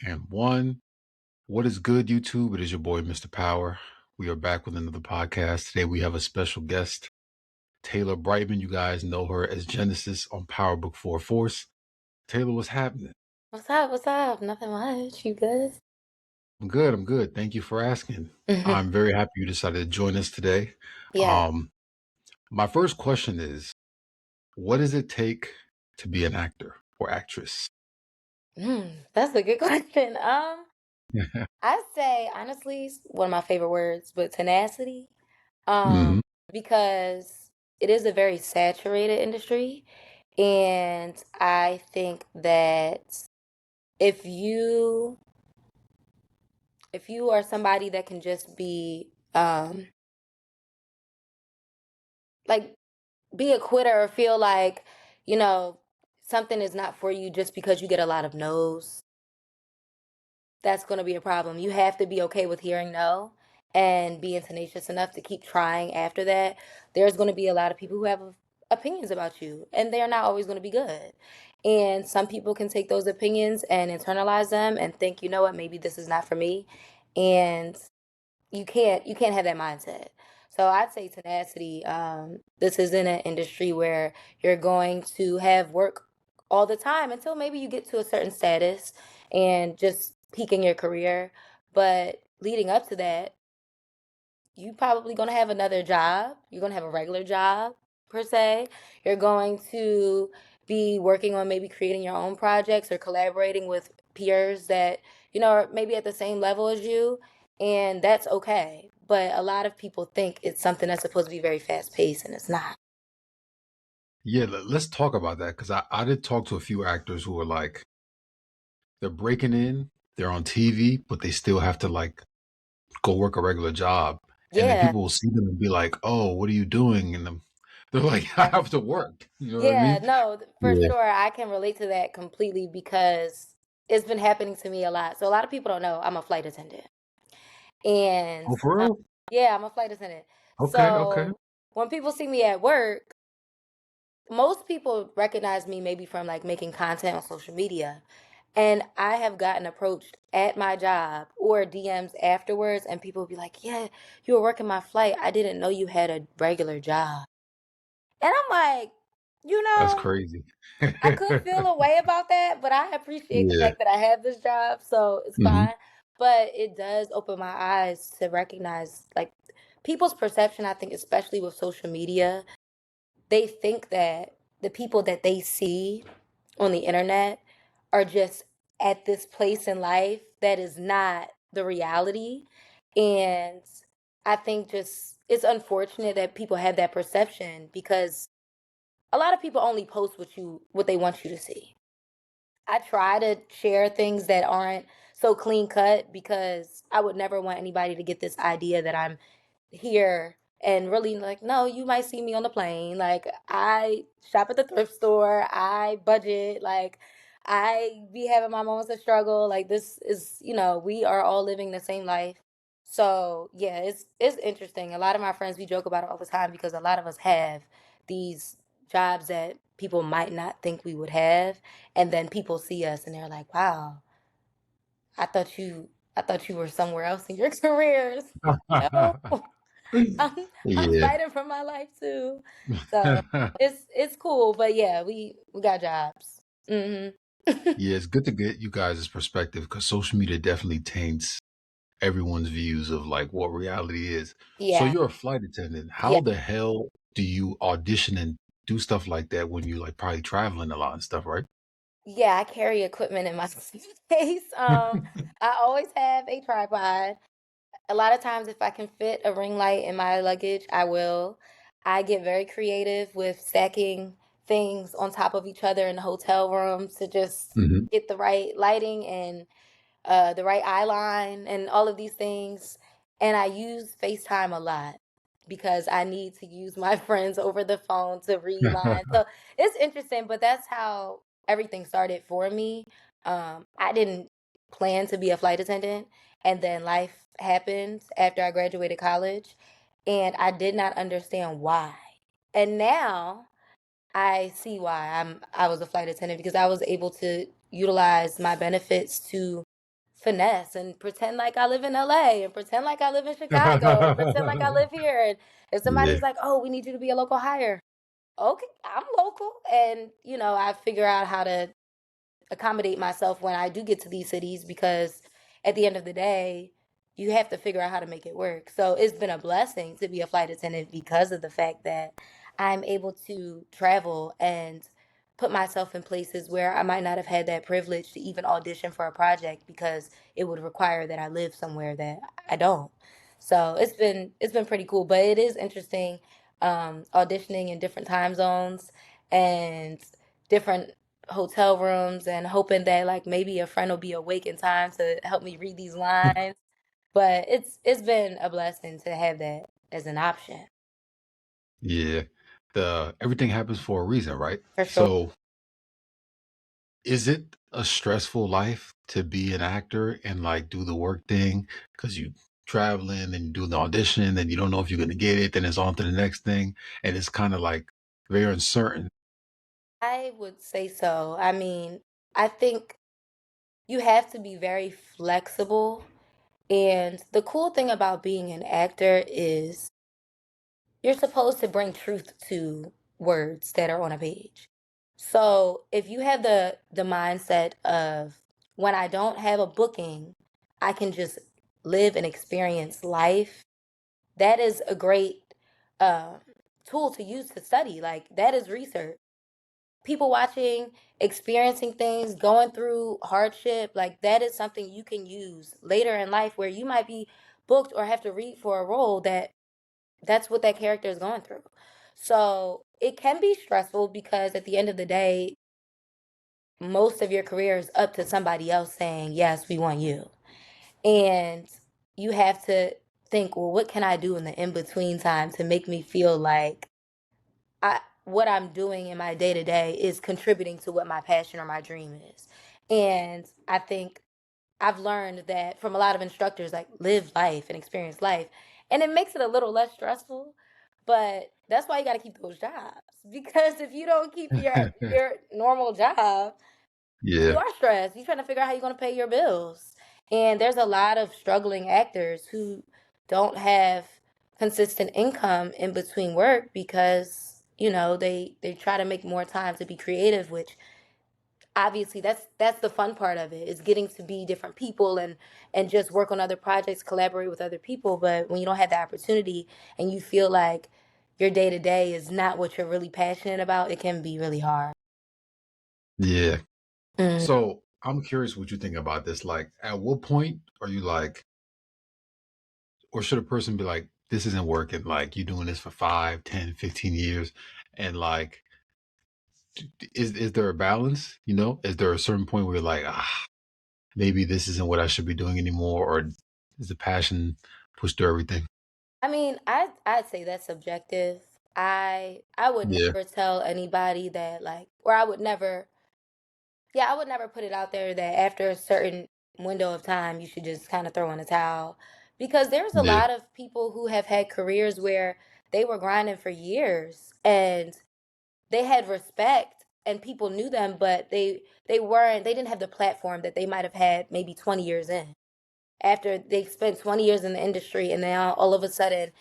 And one, what is good, YouTube? It is your boy, Mr. Power. We are back with another podcast. Today we have a special guest, Taylor Brightman. You guys know her as Genesis on Power Book 4 Force. Taylor, what's happening? What's up? What's up? Nothing much. You good? I'm good. I'm good. Thank you for asking. I'm very happy you decided to join us today. Yeah. Um, my first question is, what does it take to be an actor or actress? That's a good question. I'd say honestly, one of my favorite words, but tenacity. hmm Because it is a very saturated industry, and I think that if you if you are somebody that can just be like be a quitter or feel like, you know, something is not for you just because you get a lot of no's, that's going to be a problem. You have to be okay with hearing no and being tenacious enough to keep trying after that. There's going to be a lot of people who have opinions about you, and they're not always going to be good. And some people can take those opinions and internalize them and think, you know what, maybe this is not for me. And you can't have that mindset. So I'd say tenacity. This isn't an industry where you're going to have work all the time until maybe you get to a certain status and just peak in your career. But leading up to that, you probably going to have another job. You're going to have a regular job per se. You're going to be working on maybe creating your own projects or collaborating with peers that, are maybe at the same level as you, and that's okay. But a lot of people think it's something that's supposed to be very fast paced, and it's not. Yeah, let's talk about that because I did talk to a few actors who were like, they're breaking in, they're on TV, but they still have to like go work a regular job. And then Yeah. people will see them and be like, "Oh, what are you doing?" And they're like, "I have to work." You know what I Yeah, mean? no, for Yeah. sure. I can relate to that completely because it's been happening to me a lot. So a lot of people don't know I'm a flight attendant. And Oh, for real? yeah, I'm a flight attendant. Okay, okay. So when people see me at work, most people recognize me maybe from like making content on social media. And I have gotten approached at my job or DMs afterwards, and people will be like, "Yeah, you were working my flight. I didn't know you had a regular job." And I'm like, you That's know, crazy. I could feel a way about that, but I appreciate the Yeah. fact that I have this job, so it's hmm fine. But it does open my eyes to recognize like people's perception, I think, especially with social media. They think that the people that they see on the internet are just at this place in life that is not the reality. And I think just it's unfortunate that people have that perception because a lot of people only post what they want you to see. I try to share things that aren't so clean cut because I would never want anybody to get this idea that I'm here and really like, no, you might see me on the plane. Like, I shop at the thrift store, I budget, like, I be having my moments of struggle. Like, this is, we are all living the same life. So yeah, it's interesting. A lot of my friends, we joke about it all the time because a lot of us have these jobs that people might not think we would have, and then people see us and they're like, "Wow, I thought you I thought you were somewhere else in your careers." No, I'm Yeah. fighting for my life too. So it's cool, but yeah, we got jobs. Mhm. Yeah, it's good to get you guys' perspective because social media definitely taints everyone's views of like what reality is. So Yeah. you're a flight attendant. Yeah. How the hell do you audition and do stuff like that when you like probably traveling a lot and stuff, right? Yeah, I carry equipment in my suitcase. I always have a tripod. A lot of times, if I can fit a ring light in my luggage, I will. I get very creative with stacking things on top of each other in the hotel room to just hmm get the right lighting and the right eye line and all of these things. And I use FaceTime a lot because I need to use my friends over the phone to read lines. So it's interesting, but that's how everything started for me. I didn't plan to be a flight attendant, and then life happened after I graduated college, and I did not understand why. And now I see why I was a flight attendant because I was able to utilize my benefits to finesse and pretend like I live in LA and pretend like I live in Chicago and pretend like I live here. And if Yeah. somebody's like, "Oh, we need you to be a local hire." Okay, I'm local. And, I figure out how to accommodate myself when I do get to these cities because at the end of the day, you have to figure out how to make it work. So it's been a blessing to be a flight attendant because of the fact that I'm able to travel and put myself in places where I might not have had that privilege to even audition for a project because it would require that I live somewhere that I don't. So it's been pretty cool, but it is interesting auditioning in different time zones and different hotel rooms and hoping that like maybe a friend will be awake in time to help me read these lines. But it's been a blessing to have that as an option Yeah. The everything happens for a reason, right? for sure. So, is it a stressful life to be an actor and like do the work thing? Because you traveling and you do the audition and you don't know if you're gonna get it, then it's on to the next thing. And it's kind of like very uncertain. I would say so. I mean, I think you have to be very flexible. And the cool thing about being an actor is you're supposed to bring truth to words that are on a page. So if you have the mindset of when I don't have a booking, I can just live and experience life. That is a great uh, tool to use to study. Like that is research. People watching, experiencing things, going through hardship, like that is something you can use later in life where you might be booked or have to read for a role that's what that character is going through. So it can be stressful because at the end of the day, most of your career is up to somebody else saying, yes, we want you. And you have to think, well, what can I do in the in between time to make me feel like what I'm doing in my day to day is contributing to what my passion or my dream is. And I think I've learned that from a lot of instructors, like live life and experience life. And it makes it a little less stressful, but that's why you got to keep those jobs. Because if you don't keep your normal job, you Yeah. are stressed. You're trying to figure out how you're going to pay your bills. And there's a lot of struggling actors who don't have consistent income in between work because, they try to make more time to be creative, which obviously that's the fun part of it is getting to be different people and just work on other projects, collaborate with other people. But when you don't have the opportunity and you feel like your day to day is not what you're really passionate about, it can be really hard. Yeah. Mm. So I'm curious what you think about this. Like, at what point are you like, or should a person be like, this isn't working? Like, you doing this for 5, 10, 15 years. And like, is there a balance? Is there a certain point where you're like, maybe this isn't what I should be doing anymore? Or is the passion pushed through everything? I mean, I'd say that's subjective. I would Yeah. never tell anybody that like, or I would never, yeah, I would never put it out there that after a certain window of time you should just kind of throw in a towel, because there's a Yeah. lot of people who have had careers where they were grinding for years and they had respect and people knew them, but they didn't have the platform that they might have had maybe 20 years in. After they spent 20 years in the industry and now all of a sudden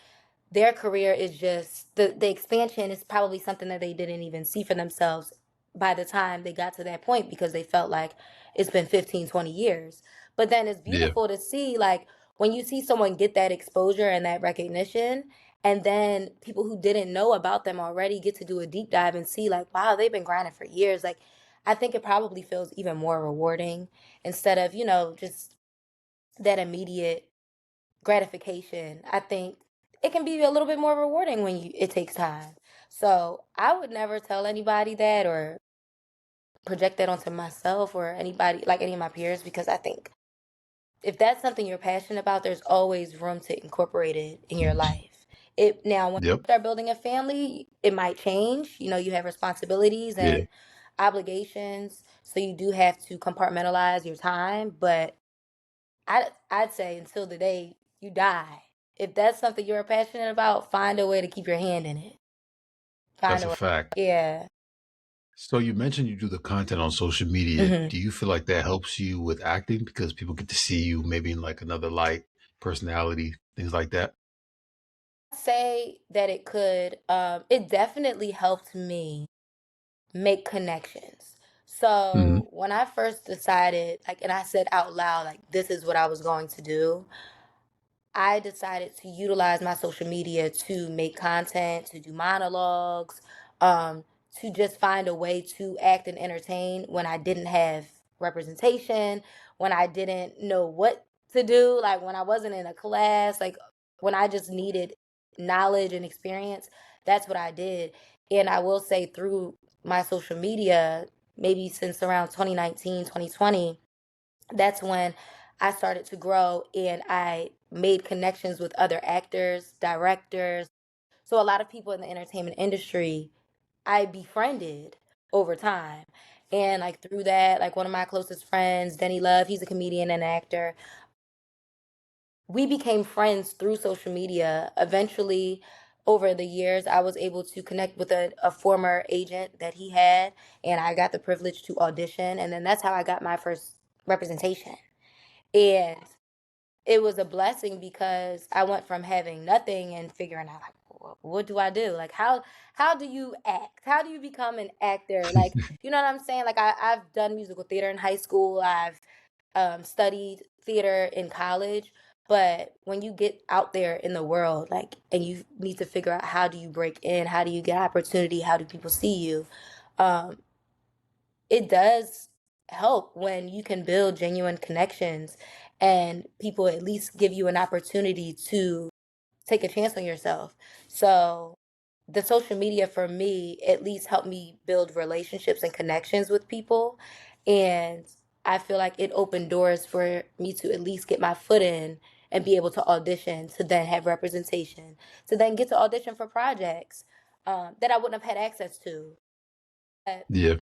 their career is just the expansion is probably something that they didn't even see for themselves by the time they got to that point because they felt like it's been 15, 20 years. But then it's Yeah. beautiful to see like when you see someone get that exposure and that recognition and then people who didn't know about them already get to do a deep dive and see like wow, they've been grinding for years. Like I think it probably feels even more rewarding instead of, just that immediate gratification. I think it can be a little bit more rewarding when it takes time. So I would never tell anybody that or project that onto myself or anybody like any of my peers because I think if that's something you're passionate about, there's always room to incorporate it in your life. It now when Yep. you start building a family, it might change. You have responsibilities Yeah. and obligations, so you do have to compartmentalize your time, but I'd say until the day you die. If that's something you're passionate about, find a way to keep your hand in it. Find That's a a way. fact. Yeah. So you mentioned you do the content on social media. Mhm. Do you feel like that helps you with acting because people get to see you maybe in like another light, personality, things like that? Say that it could, it definitely helped me make connections. Hmm. So when I first decided, like, and I said out loud, like, this is what I was going to do, I decided to utilize my social media to make content, to do monologues, um, to just find a way to act and entertain when I didn't have representation, when I didn't know what to do, like when I wasn't in a class, like when I just needed knowledge and experience. That's what I did. And I will say through my social media, maybe since around 2019, 2020, that's when I started to grow and I made connections with other actors, directors. So a lot of people in the entertainment industry I befriended over time. And like through that, like one of my closest friends, Denny Love, he's a comedian and actor. We became friends through social media. Eventually, over the years, I was able to connect with a former agent that he had, and I got the privilege to audition. And then that's how I got my first representation. And it was a blessing because I went from having nothing and figuring out like what do I do? Like how do you act? How do you become an actor? Like, you know what I'm saying? Like I've done musical theater in high school. I've studied theater in college. But when you get out there in the world, like, and you need to figure out how do you break in, how do you get opportunity, how do people see you, um, it does help when you can build genuine connections and people at least give you an opportunity to take a chance on yourself. So the social media for me at least helped me build relationships and connections with people. And I feel like it opened doors for me to at least get my foot in and be able to audition, to then have representation, to then get to audition for projects that I wouldn't have had access to. Yeah.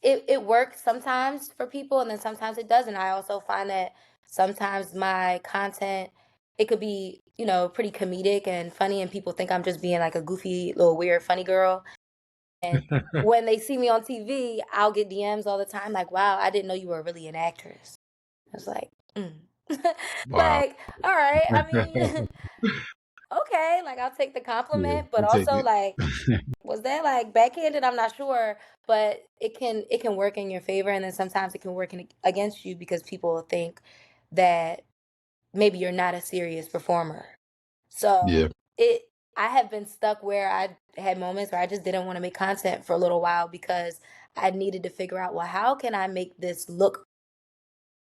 It works sometimes for people and then sometimes it doesn't. I also find that sometimes my content it could be, pretty comedic and funny and people think I'm just being like a goofy little weird funny girl. And when they see me on TV, I'll get DMs all the time like, "Wow, I didn't know you were really an actress." I was like, mm. Wow. Like, all right. I mean, okay, like I'll take the Yeah, compliment, but you take also it. like was that like backhanded? I'm not sure, but it can work in your favor, and then sometimes it can work against you because people will think that maybe you're not a serious performer. So Yeah. it I have been stuck where I had moments where I just didn't want to make content for a little while because I needed to figure out, well, how can I make this look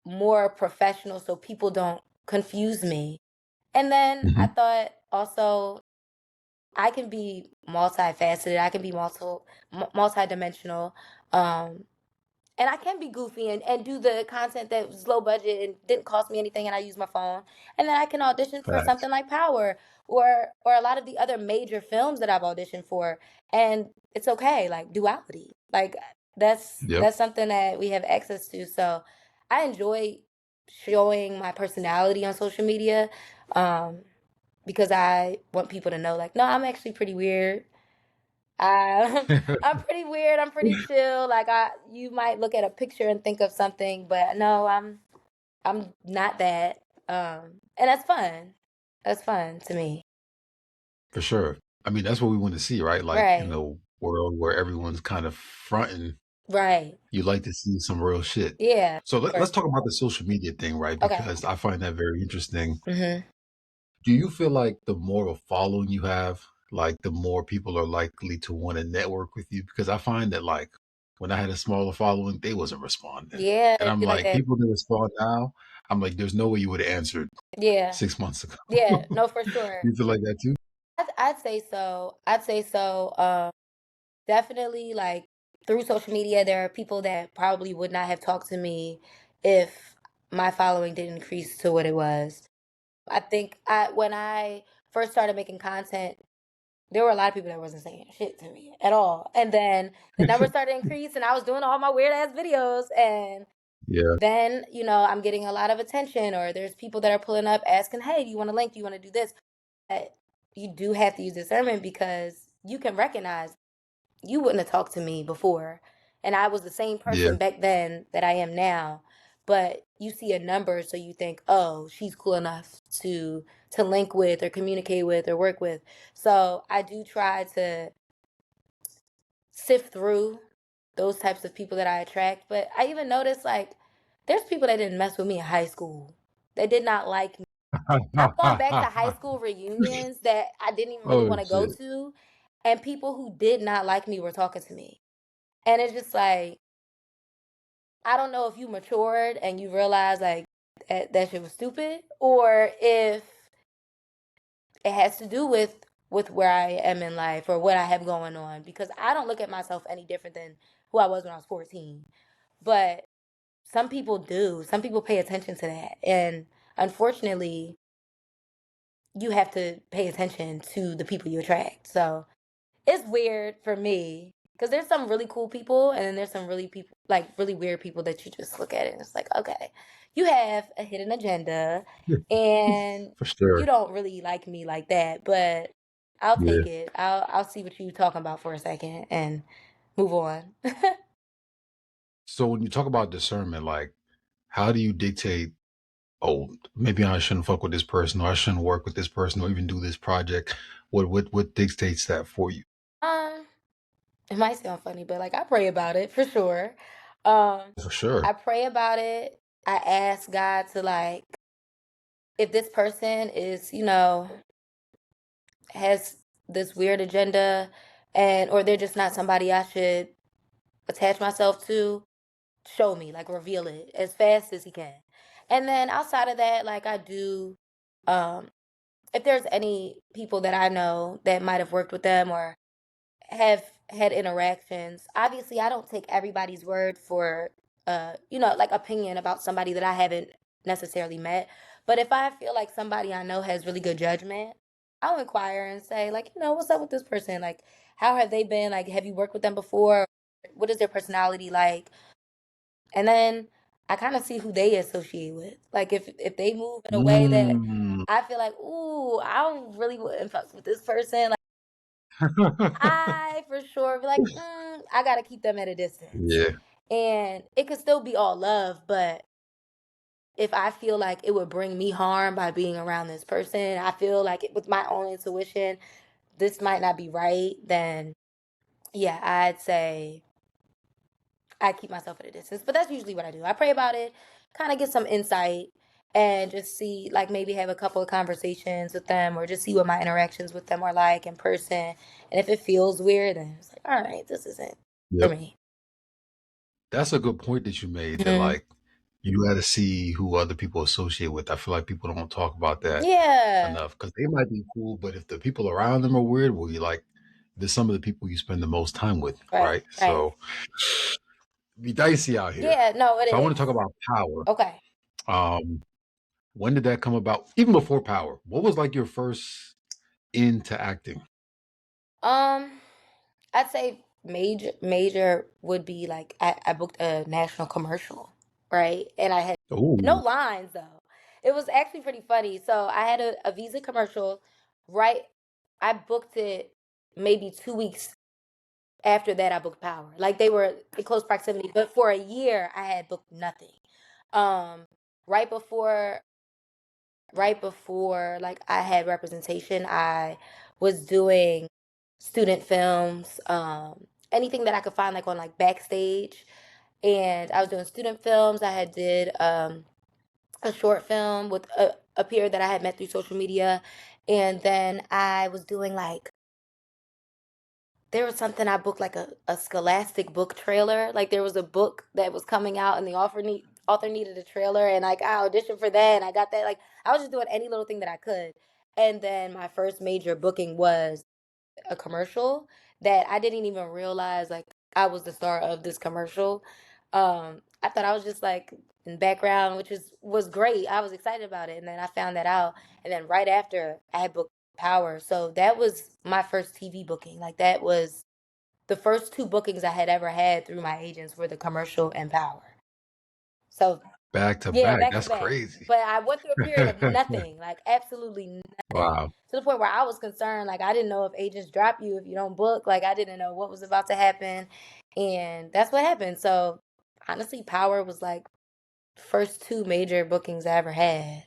more professional so people don't confuse me? And then I Hmm. thought also I can be multifaceted. I can be multidimensional. Um, and I can be goofy and do the content that was low budget and didn't cost me anything and I use my phone. And then I can audition for Facts. something like Power or a lot of the other major films that I've auditioned for. And it's okay, like duality. Like Yep. that's something that we have access to. So I enjoy showing my personality on social media. Um, because I want people to know, like, no, I'm actually pretty weird. I'm pretty weird. I'm pretty chill. Like you might look at a picture and think of something, but no, I'm not that. And that's fun. That's fun to me. For sure. I mean, that's what we want to see, right? Like in Right. a world where everyone's kind of fronting, Right. you like to see some real shit. Yeah. So Of let's course. talk about the social media thing, right? Okay. Because I find that very interesting. Mhm. Do you feel like the more of a following you have, like the more people are likely to want to network with you? Because I find that like when I had a smaller following, they wasn't responding. Yeah, And it'd I'm be like like, that. people that respond now, I'm like, there's no way you would have answered Yeah. 6 months ago. Yeah. No, for sure. You feel like that too? I'd say so. I'd say so. Definitely, like through social media, there are people that probably would not have talked to me if my following didn't increase to what it was. I think when I first started making content, there were a lot of people that wasn't saying shit to me at all. And then the numbers started to increase and I was doing all my weird ass videos and Yeah. then, I'm getting a lot of attention or there's people that are pulling up asking, "Hey, do you want a link? Do you want to do this?" But you do have to use discernment because you can recognize you wouldn't have talked to me before. And I was the same Yeah. person back then that I am now. But you see a number, so you think, oh, she's cool enough to link with or communicate with or work with. So I do try to sift through those types of people that I attract. But I even noticed like there's people that didn't mess with me in high school. They did not like me. I've gone back to high school reunions that I didn't even really Oh want to go shit. to, and people who did not like me were talking to me. And it's just like, I don't know if you matured and you realize like that shit was stupid, or if it has to do with where I am in life or what I have going on. Because I don't look at myself any different than who I was when I was 14. But some people do. Some people pay attention to that. And unfortunately, you have to pay attention to the people you attract. So it's weird for me because there's some really cool people, and then there's some really people like really weird people that you just look at it and it's like, okay, you have a hidden agenda, and For you sure. don't really like me like that, but I'll Yeah. take it. I'll see what you talking about for a second and move on. So when you talk about discernment, like how do you dictate, oh, maybe I shouldn't fuck with this person, or I shouldn't work with this person, or even do this project? What dictates that for you? um, it might sound funny, but like I pray about it for sure. Um, For sure. I pray about it. I ask God to like if this person is, has this weird agenda, and or they're just not somebody I should attach myself to, show me, like reveal it as fast as he can. And then outside of that, like I do um if there's any people that I know that might have worked with them or have had interactions. Obviously, I don't take everybody's word for like opinion about somebody that I haven't necessarily met. But if I feel like somebody I know has really good judgment, I'll inquire and say like, what's up with this person? Like, how have they been? Like, have you worked with them before? What is their personality like? And then I kind of see who they associate with. Like if they move in a way that Mm. I feel like, ooh, I don't really wouldn't fuck with this person. I for sure be like, I gotta keep them at a distance. Yeah. And it could still be all love, but if I feel like it would bring me harm by being around this person, I feel like with my own intuition, this might not be right, then yeah, I'd say I keep myself at a distance. But that's usually what I do. I pray about it, kind of get some insight, and just see, like maybe have a couple of conversations with them or just see what my interactions with them are like in person. And if it feels weird, then it's like, all right, this isn't for Yep. me. That's a good point that you made, that Hmm. like you got to see who other people associate with. I feel like people don't talk about that Yeah. enough because they might be cool, but if the people around them are weird, well, you like, there's some of the people you spend the most time with, Right. right? Right. So be dicey out here. Yeah. No, it So I want is. to talk about power. Okay. Um, when did that come about? Even before power, what was like your first into acting? Um, I'd say major would be like I booked a national commercial, right? And I had no Oh, lines though. It was actually pretty funny. So I had a Visa commercial, right? I booked it maybe 2 weeks after that I booked Power. Like they were in close proximity, but for a year I had booked nothing. Um, right before like I had representation, I was doing student films, anything that I could find like on like backstage. And I was doing student films. I had did a short film with a peer that I had met through social media. And then I was doing like there was something I booked like a scholastic book trailer. Like there was a book that was coming out and the author needed a trailer, and like I auditioned for that and I got that. Like I was just doing any little thing that I could. And then my first major booking was a commercial that I didn't even realize like I was the star of this commercial. I thought I was just like in the background, which was great. I was excited about it, and then I found that out, and then right after I had booked Power. So that was my first TV booking. Like that was the first two bookings I had ever had through my agents were the commercial and Power. So Back to Yeah, back. back to That's back. crazy. But I went through a period of nothing, like absolutely nothing. Wow. To the point where I was concerned, like I didn't know if agents drop you if you don't book. Like I didn't know what was about to happen. And that's what happened. So honestly, Power was like first two major bookings I ever had,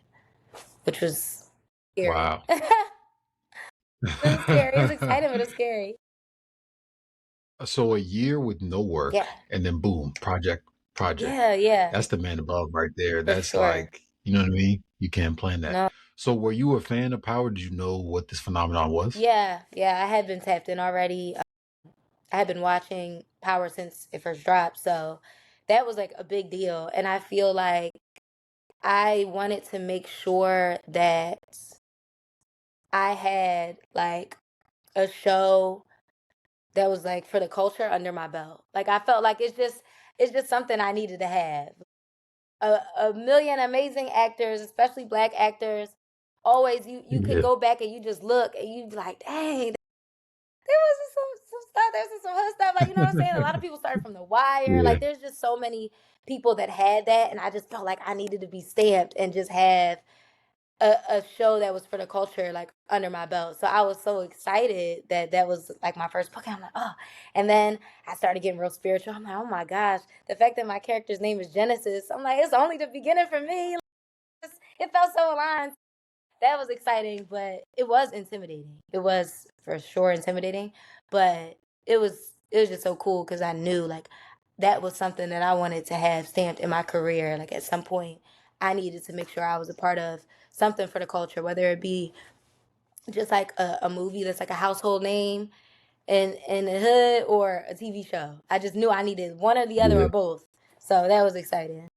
which was scary. Wow. It was scary. It was exciting, but it was scary. So a year with no work Yeah. and then boom, project. Yeah, yeah, That's the man above right there. for That's sure. like, you know what I mean? You can't plan that. No. So were you a fan of Power? Did you know what this phenomenon was? Yeah, yeah, I had been tapped in already. I had been watching Power since it first dropped, so that was like a big deal. And I feel like I wanted to make sure that I had like a show that was like for the culture under my belt. Like I felt like it's just something I needed to have. A million amazing actors, especially black actors. Always you can Yeah. go back and you just look and you be like, dang, there was just some stuff. There's just some hood stuff. Like, you know what I'm saying? A lot of people started from The Wire. Yeah. Like, there's just so many people that had that. And I just felt like I needed to be stamped and just have a show that was for the culture, like, under my belt. So I was so excited that that was, like, my first book. And I'm like, oh. And then I started getting real spiritual. I'm like, oh my gosh. The fact that my character's name is Genesis, I'm like, it's only the beginning for me. It felt so aligned. That was exciting, but it was intimidating. It was for sure intimidating, but it was just so cool because I knew like that was something that I wanted to have stamped in my career. Like at some point, I needed to make sure I was a part of something for the culture, whether it be just like a movie that's like a household name in the hood or a TV show. I just knew I needed one or the other Yeah. or both. So that was exciting.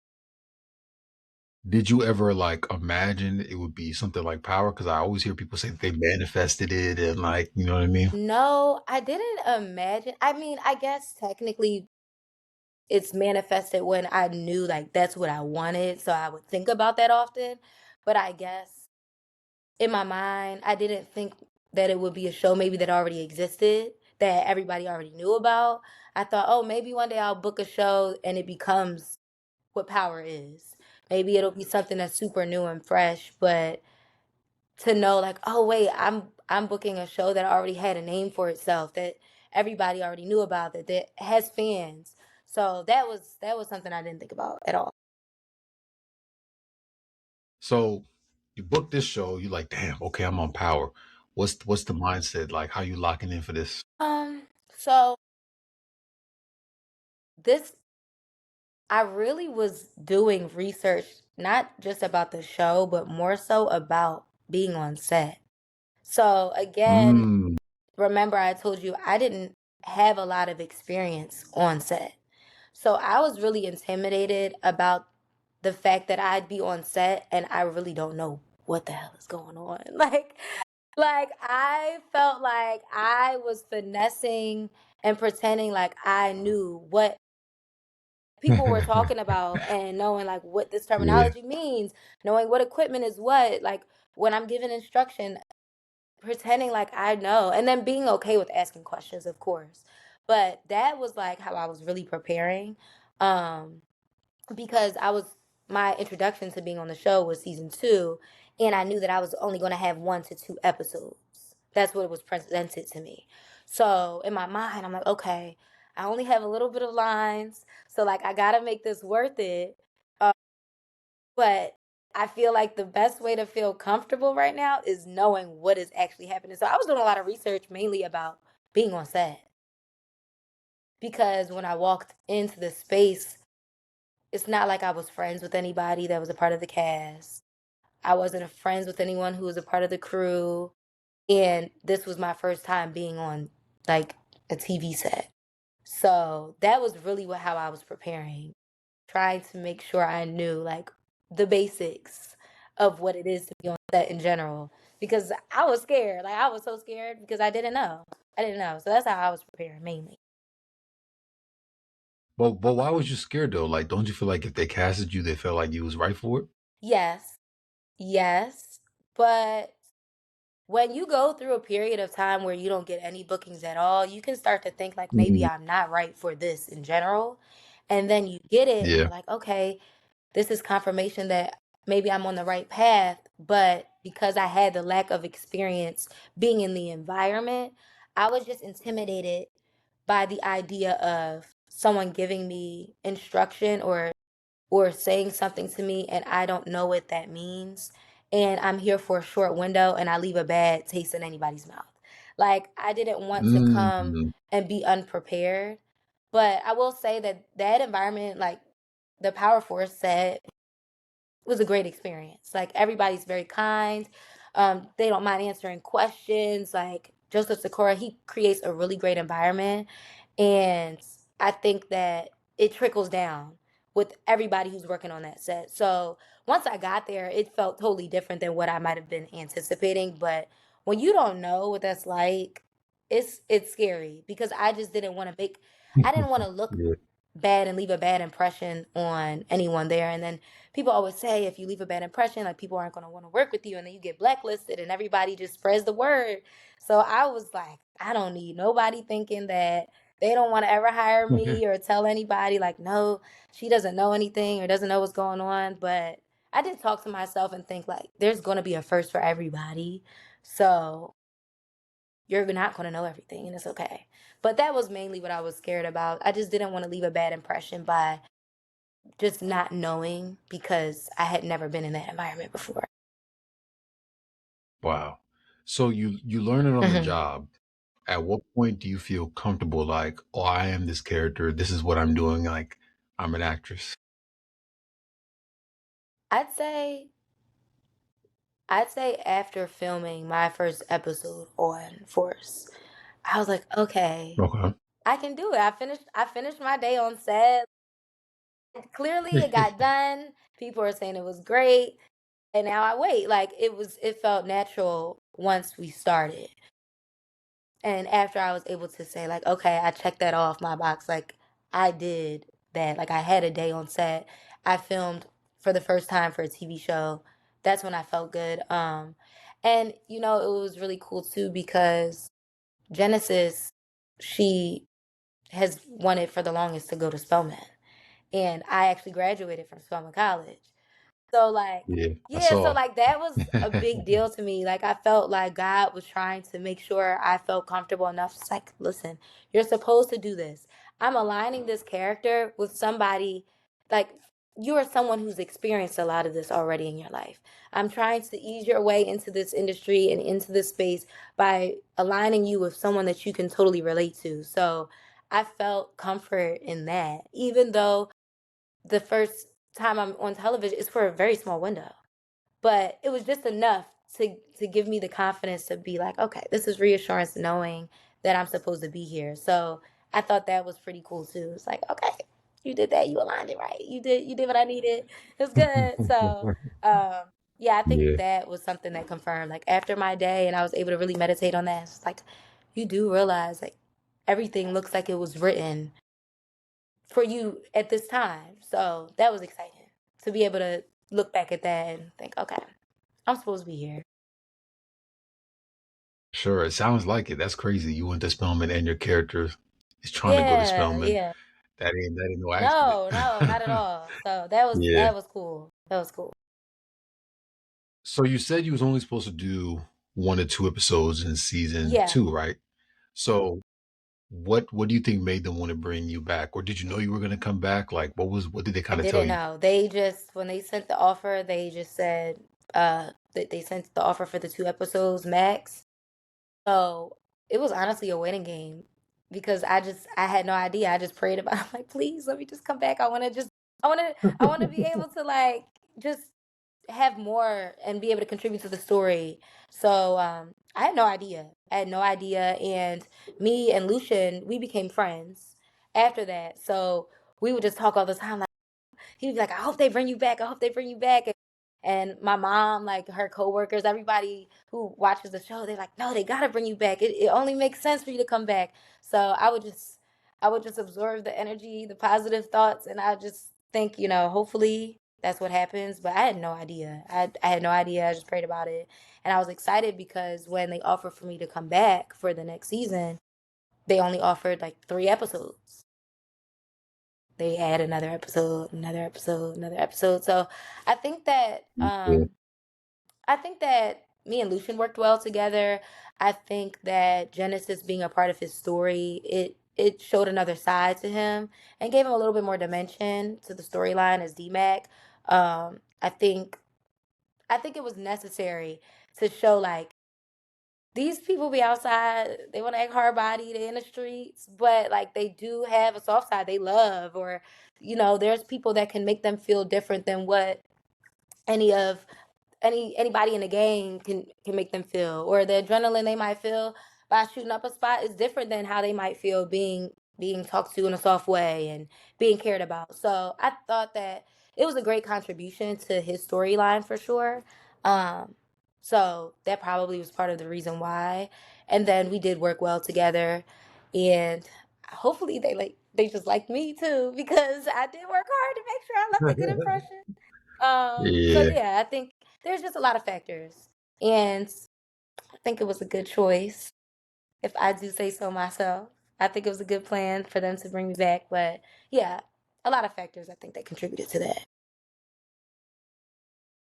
Did you ever like imagine it would be something like Power? Because I always hear people say that they manifested it and like, you know what I mean? No, I didn't imagine. I mean, I guess technically it's manifested when I knew like that's what I wanted, so I would think about that often. But I guess in my mind, I didn't think that it would be a show maybe that already existed, that everybody already knew about. I thought, oh, maybe one day I'll book a show and it becomes what Power is. Maybe it'll be something that's super new and fresh, but to know like, oh wait, I'm booking a show that already had a name for itself, that everybody already knew about, that has fans. So that was something I didn't think about at all. So you book this show, you're like, damn, okay, I'm on Power. What's the mindset? Like how you locking in for this? So this I really was doing research not just about the show, but more so about being on set. So again, Mm, remember I told you I didn't have a lot of experience on set. So I was really intimidated about the fact that I'd be on set and I really don't know what the hell is going on. Like I felt like I was finessing and pretending like I knew what people were talking about and knowing like what this yeah. terminology means, knowing what equipment is what, like when I'm giving instruction, pretending like I know, and then being okay with asking questions, of course. But that was like how I was really preparing. Um because I was my introduction to being on the show was season 2, and I knew that I was only going to have 1 to 2 episodes. That's what it was presented to me. So in my mind, I'm like, okay, I only have a little bit of lines, so like I got to make this worth it. Uh, but I feel like the best way to feel comfortable right now is knowing what is actually happening. So I was doing a lot of research mainly about being on set because when I walked into the space, it's not like I was friends with anybody that was a part of the cast. I wasn't friends with anyone who was a part of the crew. And this was my first time being on like a TV set. So that was really how I was preparing, trying to make sure I knew like the basics of what it is to be on set in general. Because I was scared. Like I was so scared because I didn't know. I didn't know. So that's how I was preparing mainly. But why was you scared though? Like, don't you feel like if they casted you, they felt like you was right for it? Yes. Yes. But when you go through a period of time where you don't get any bookings at all, you can start to think like maybe Mm, I'm not right for this in general. And then you get it and yeah. you're like, okay, this is confirmation that maybe I'm on the right path. But because I had the lack of experience being in the environment, I was just intimidated by the idea of someone giving me instruction or saying something to me and I don't know what that means. And I'm here for a short window and I leave a bad taste in anybody's mouth. Like, I didn't want to come Mm, and be unprepared. But I will say that that environment, like the Power Force said, was a great experience. Like, everybody's very kind. They don't mind answering questions. Like Joseph Sikora, he creates a really great environment. And I think that it trickles down with everybody who's working on that set. So once I got there, it felt totally different than what I might have been anticipating. But when you don't know what that's like, it's scary because I didn't want to look yeah. bad and leave a bad impression on anyone there. And then people always say if you leave a bad impression, like people aren't going to want to work with you, and then you get blacklisted, and everybody just spreads the word. So I was like, I don't need nobody thinking that they don't want to ever hire me or tell anybody like, no, she doesn't know anything or doesn't know what's going on. But I did talk to myself and think like, there's going to be a first for everybody. So you're not going to know everything and it's okay. But that was mainly what I was scared about. I just didn't want to leave a bad impression by just not knowing because I had never been in that environment before. Wow. So you learn it on the Hmm. job. At what point do you feel comfortable like, oh, I am this character, this is what I'm doing, like I'm an actress? I'd say I'd say after filming my first episode on Force, I was like, okay, Okay. I can do it. I finished my day on set. Clearly it got done. People are saying it was great. And now I wait. Like it felt natural once we started. And after I was able to say like, okay, I checked that off my box, like I did that. Like I had a day on set. I filmed for the first time for a TV show. That's when I felt good. And it was really cool too because Genesis, she has wanted for the longest to go to Spelman. And I actually graduated from Spelman College. So like, Yeah, I yeah, so saw. like that was a big deal to me. Like I felt like God was trying to make sure I felt comfortable enough. It's like, listen, you're supposed to do this. I'm aligning this character with somebody like you are someone who's experienced a lot of this already in your life. I'm trying to ease your way into this industry and into this space by aligning you with someone that you can totally relate to. So I felt comfort in that, even though the first time I'm on television is for a very small window. But it was just enough to give me the confidence to be like, okay, this is reassurance knowing that I'm supposed to be here. So I thought that was pretty cool too. It's like, okay, you did that, you aligned it right. You did what I needed. It was good. So um yeah, I think Yeah, that was something that confirmed. Like after my day and I was able to really meditate on that, it's like you do realize like everything looks like it was written for you at this time. So that was exciting to be able to look back at that and think, okay, I'm supposed to be here. sure. It sounds like it. That's crazy. You went to Spelman and your character is trying to go to Yeah, Spelman. yeah. That ain't no accident. No, no, not at all. So that was Yeah. that was cool. That was cool. So you said you was only supposed to do 1 or 2 episodes in season Yeah, two, right? So what do you think made them want to bring you back? Or did you know you were gonna come back? Like what did they I kind of tell didn't you? know. They just when they sent the offer, they just said that they sent the offer for the 2 episodes max. So it was honestly a waiting game because I had no idea. I just prayed about it. I'm like, please let me just come back. I wanna be able to like just have more and be able to contribute to the story. So I had no idea. I had no idea. And me and Lucian, we became friends after that. So we would just talk all the time. He would be like, I hope they bring you back. I hope they bring you back. And my mom, like her coworkers, everybody who watches the show, they're like, no, they gotta bring you back. It only makes sense for you to come back. So I would just absorb the energy, the positive thoughts, and I just think, hopefully that's what happens. But I had no idea. I had no idea. I just prayed about it. And I was excited because when they offered for me to come back for the next season, they only offered like 3 episodes. they add another episode, another episode, another episode. So I think that Yeah. I think that me and Lucian worked well together. I think that Genesis being a part of his story, it showed another side to him and gave him a little bit more dimension to the storyline as DMAC. Um, I think I think it was necessary to show like these people be outside, they want to act hard body, they in the streets, but like they do have a soft side they love, or there's people that can make them feel different than what any of anybody in the game can make them feel, or the adrenaline they might feel by shooting up a spot is different than how they might feel being talked to in a soft way and being cared about. So I thought that it was a great contribution to his storyline for sure. um so that probably was part of the reason why. And then we did work well together, and hopefully they just like me too, because I did work hard to make sure I left a good impression. So Yeah. yeah, I think there's just a lot of factors. And I think it was a good choice, if I do say so myself. I think it was a good plan for them to bring me back. But yeah, a lot of factors I think that contributed to that.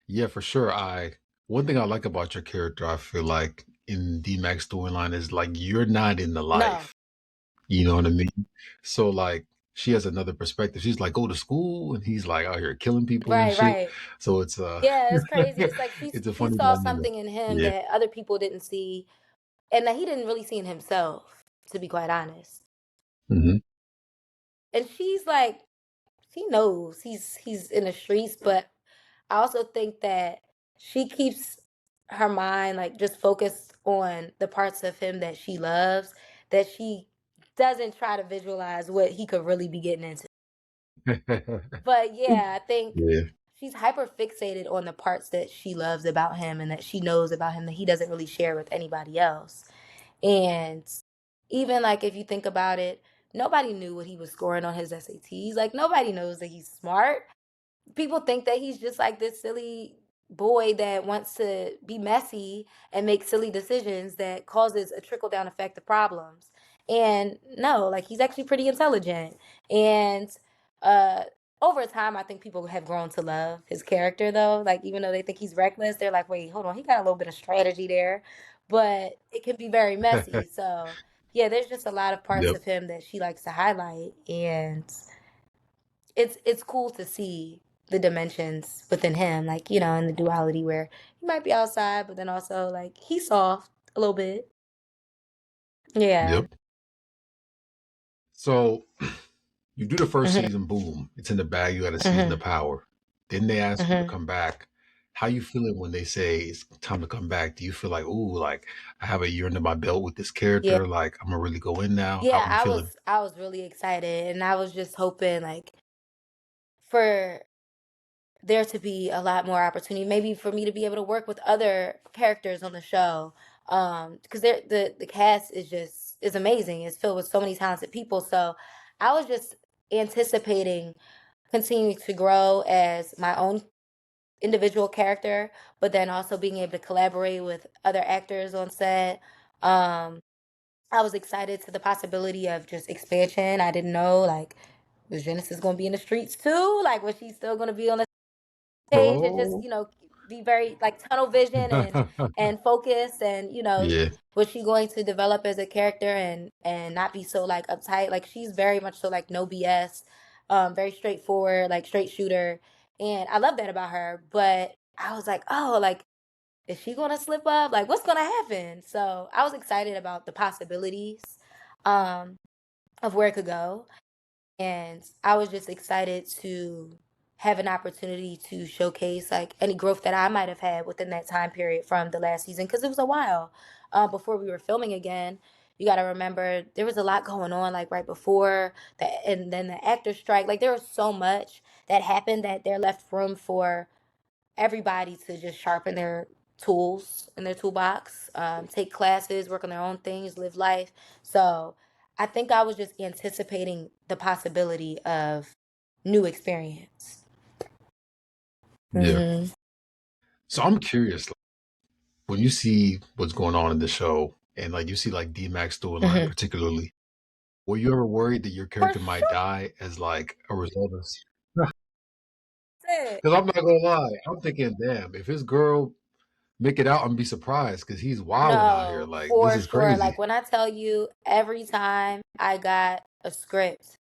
Yeah, for sure. One thing I like about your character, I feel like in D-Mac's storyline is like you're not in the No. life. You know what I mean? So like she has another perspective. She's like, go to school, and he's like out here killing people and Right, shit. right. So it's Yeah, it's crazy. It's like it's a she funny saw dynamic. something in him Yeah. that other people didn't see, and that he didn't really see in himself, to be quite honest. Hmm. And she's like, she knows he's in the streets, but I also think that she keeps her mind like just focused on the parts of him that she loves, that she doesn't try to visualize what he could really be getting into. But yeah, I think Yeah. she's hyper fixated on the parts that she loves about him and that she knows about him that he doesn't really share with anybody else. And even like if you think about it, nobody knew what he was scoring on his SATs. Like nobody knows that he's smart. People think that he's just like this silly boy that wants to be messy and make silly decisions that causes a trickle down effect of problems. And no, like he's actually pretty intelligent. And uh over time I think people have grown to love his character though. Like even though they think he's reckless, they're like, wait, hold on, he got a little bit of strategy there. But it can be very messy. So yeah, there's just a lot of parts Yep. of him that she likes to highlight, and it's cool to see the dimensions within him, like, in the duality where he might be outside, but then also like he's soft a little bit. Yeah. Yep. So you do the first Mhm. season, boom, it's in the bag. You got a season Mhm. of power. Then they ask you to Mhm. come back. How you feeling when they say it's time to come back? Do you feel like, ooh, like I have a year under my belt with this Yeah. character? Like I'm gonna really go in now. How Yeah, are you I feeling? was I was really excited, and I was just hoping like for there to be a lot more opportunity, maybe for me to be able to work with other characters on the show. Because the cast is amazing. It's filled with so many talented people. So I was just anticipating continuing to grow as my own individual character, but then also being able to collaborate with other actors on set. Um, I was excited to the possibility of just expansion. I didn't know like was Genesis gonna be in the streets too? Like was she still gonna be on the stage and just, Oh, be very like tunnel vision and focus, and yeah, was she going to develop as a character and not be so like uptight? Like she's very much so like no BS, very straightforward, like straight shooter. And I love that about her, but I was like, oh, like is she gonna slip up? Like what's gonna happen? So I was excited about the possibilities um of where it could go, and I was just excited to have an opportunity to showcase like any growth that I might have had within that time period from the last season, because it was a while before we were filming again. You got to remember there was a lot going on like right before that, and then the actor strike. Like there was so much that happened that there left room for everybody to just sharpen their tools in their toolbox, take classes, work on their own things, live life. So I think I was just anticipating the possibility of new experience. yeah. Hmm. So I'm curious, like, when you see what's going on in the show, and like you see like D-Mac's storyline Hmm. particularly, Were you ever worried that your For character might sure. die as like a result of? Said. Because I'm not gonna lie, I'm thinking, damn, if his girl make it out, I'm gonna be surprised because he's wilding out here. No, Like this for is sure. crazy. Like when I tell you every time I got a script,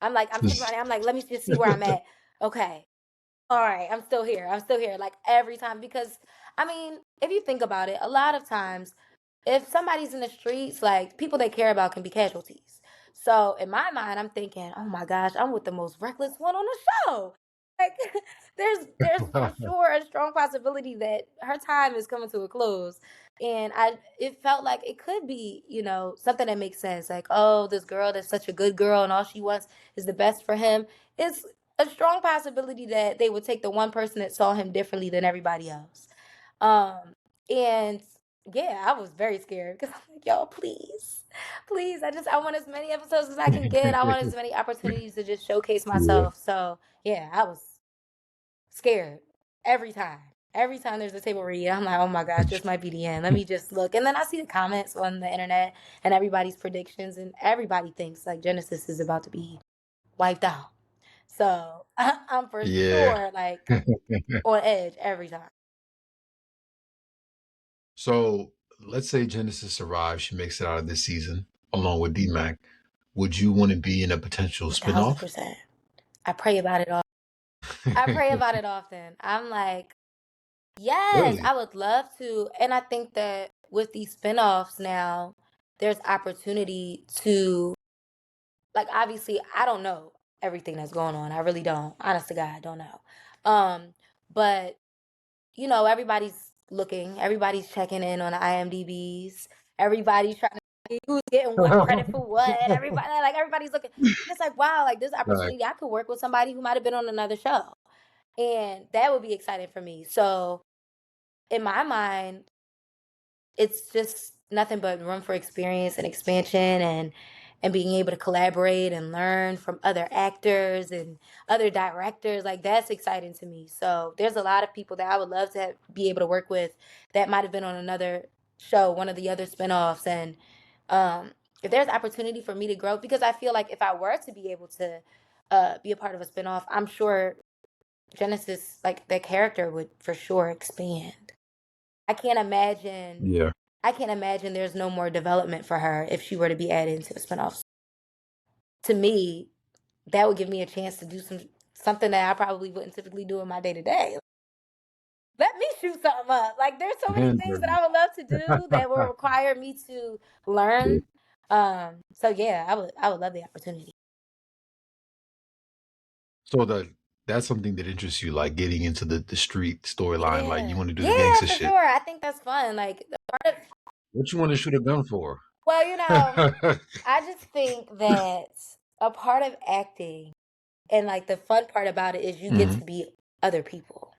I'm like, I'm sitting right now, I'm like, let me just see where I'm at. Okay. All right, I'm still here. I'm still here. Like every time, because I mean, if you think about it, a lot of times, if somebody's in the streets, like people they care about can be casualties. So in my mind, I'm thinking, oh my gosh, I'm with the most reckless one on the show. Like there's for sure a strong possibility that her time is coming to a close. And it felt like it could be, something that makes sense. Like, oh, this girl that's such a good girl and all she wants is the best for him. It's a strong possibility that they would take the one person that saw him differently than everybody else. Um, and yeah, I was very scared because I'm like, yo, please, please, I want as many episodes as I can get. I want as many opportunities to just showcase Yeah. myself. So yeah, I was scared every time. Every time there's a table read, I'm like, oh my gosh, this might be the end. Let me just look. And then I see the comments on the internet and everybody's predictions, and everybody thinks like Genesis is about to be wiped out. So I'm for Yeah. sure like on edge every time. So let's say Genesis survives, she makes it out of this season along with DMAC. Would you want to be in a potential spinoff? 1000%. I pray about it all. I pray about it often. I'm like, yes, Really? I would love to. And I think that with these spinoffs now, there's opportunity to, like, obviously, I don't know everything that's going on. I really don't. Honest to God, I don't know. But everybody's looking, everybody's checking in on the IMDb's, everybody's trying to see who's getting what credit for what. Everybody's looking. And it's like, wow, like this Right. opportunity, I could work with somebody who might have been on another show. And that would be exciting for me. So in my mind, it's just nothing but room for experience and expansion, and being able to collaborate and learn from other actors and other directors. Like that's exciting to me. So there's a lot of people that I would love to be able to work with that might have been on another show, one of the other spinoffs. And um if there's opportunity for me to grow, because I feel like if I were to be able to be a part of a spinoff, I'm sure Genesis, like that character, would for sure expand. I can't imagine Yeah. I can't imagine there's no more development for her if she were to be added into a spinoff. To me, that would give me a chance to do something that I probably wouldn't typically do in my day to day. Let me shoot something up. Like there's so many Hands things that dirty. I would love to do that will require me to Yeah. learn. So yeah, I would love the opportunity. So that's something that interests you, like getting into the street storyline. Like you Yeah. want to do the Yeah, gangster for shit. sure. I think that's fun. Like the part of What you want to shoot a gun for? well, I just think that a part of acting and like the fun part about it is you get Hmm. to be other people.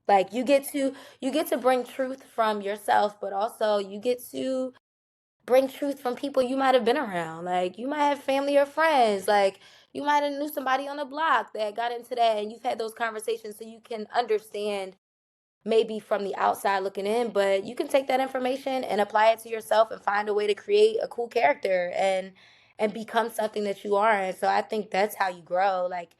Like you get to bring truth from yourself, but also you get to bring truth from people you might have been around. Like you might have family or friends. Like you might have knew somebody on the block that got into that, and you've had those conversations so you can understand maybe from the outside looking in, but you can take that information and apply it to yourself and find a way to create a cool character and become something that you are. And so I think that's how you grow. Like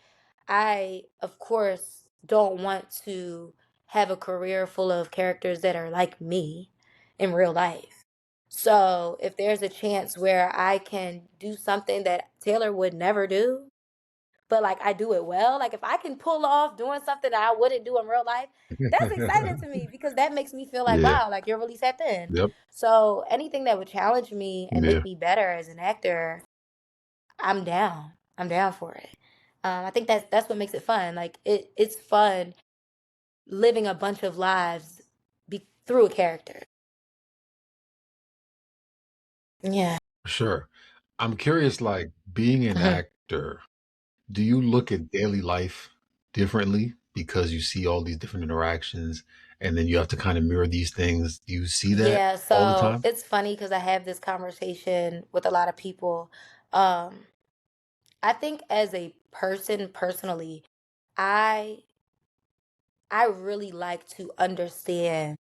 I of course don't want to have a career full of characters that are like me in real life. So if there's a chance where I can do something that Taylor would never do, but like I do it well. Like if I can pull off doing something that I wouldn't do in real life, that's exciting to me because that makes me feel like, Yeah. wow, like you're really tapped in. Yep. So anything that would challenge me and Yeah. make me better as an actor, I'm down. I'm down for it. I think that's what makes it fun. Like it's fun living a bunch of lives through a character. Yeah. Sure. I'm curious, like being an Mhm. actor, do you look at daily life differently because you see all these different interactions and then you have to kind of mirror these things? Do you see that Yeah, all the so time? it's funny because I have this conversation with a lot of people. Um, I think as a person personally, I I really like to understand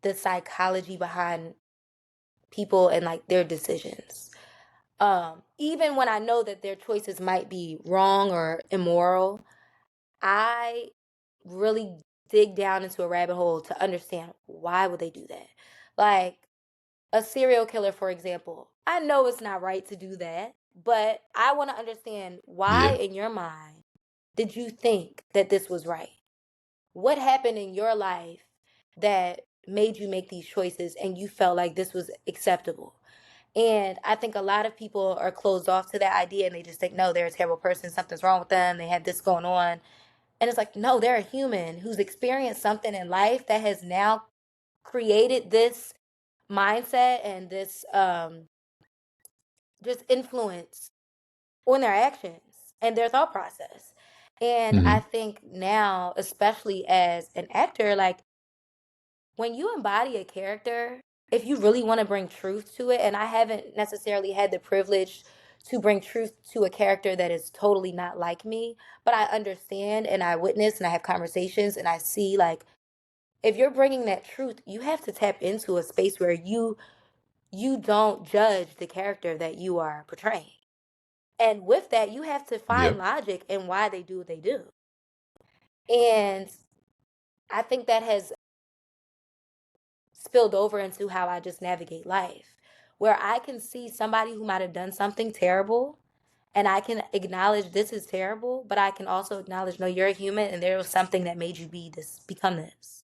the psychology behind people and like their decisions. Even when I know that their choices might be wrong or immoral, I really dig down into a rabbit hole to understand why would they do that. Like a serial killer, for example. I know it's not right to do that, but I want to understand why Yeah. in your mind did you think that this was right? What happened in your life that made you make these choices and you felt like this was acceptable? And I think a lot of people are closed off to that idea and they just think, no, they're a terrible person. Something's wrong with them. They have this going on. And it's like, no, they're a human who's experienced something in life that has now created this mindset and this just influence on their actions and their thought process. And I Hmm. think now, especially as an actor, like when you embody a character, if you really want to bring truth to it, and I haven't necessarily had the privilege to bring truth to a character that is totally not like me, but I understand and I witness and I have conversations and I see like if you're bringing that truth, you have to tap into a space where you don't judge the character that you are portraying. And with that, you have to find Yep. logic in why they do what they do. And I think that has spilled over into how I just navigate life, where I can see somebody who might have done something terrible and I can acknowledge this is terrible, but I can also acknowledge, no, you're a human and there was something that made you become this.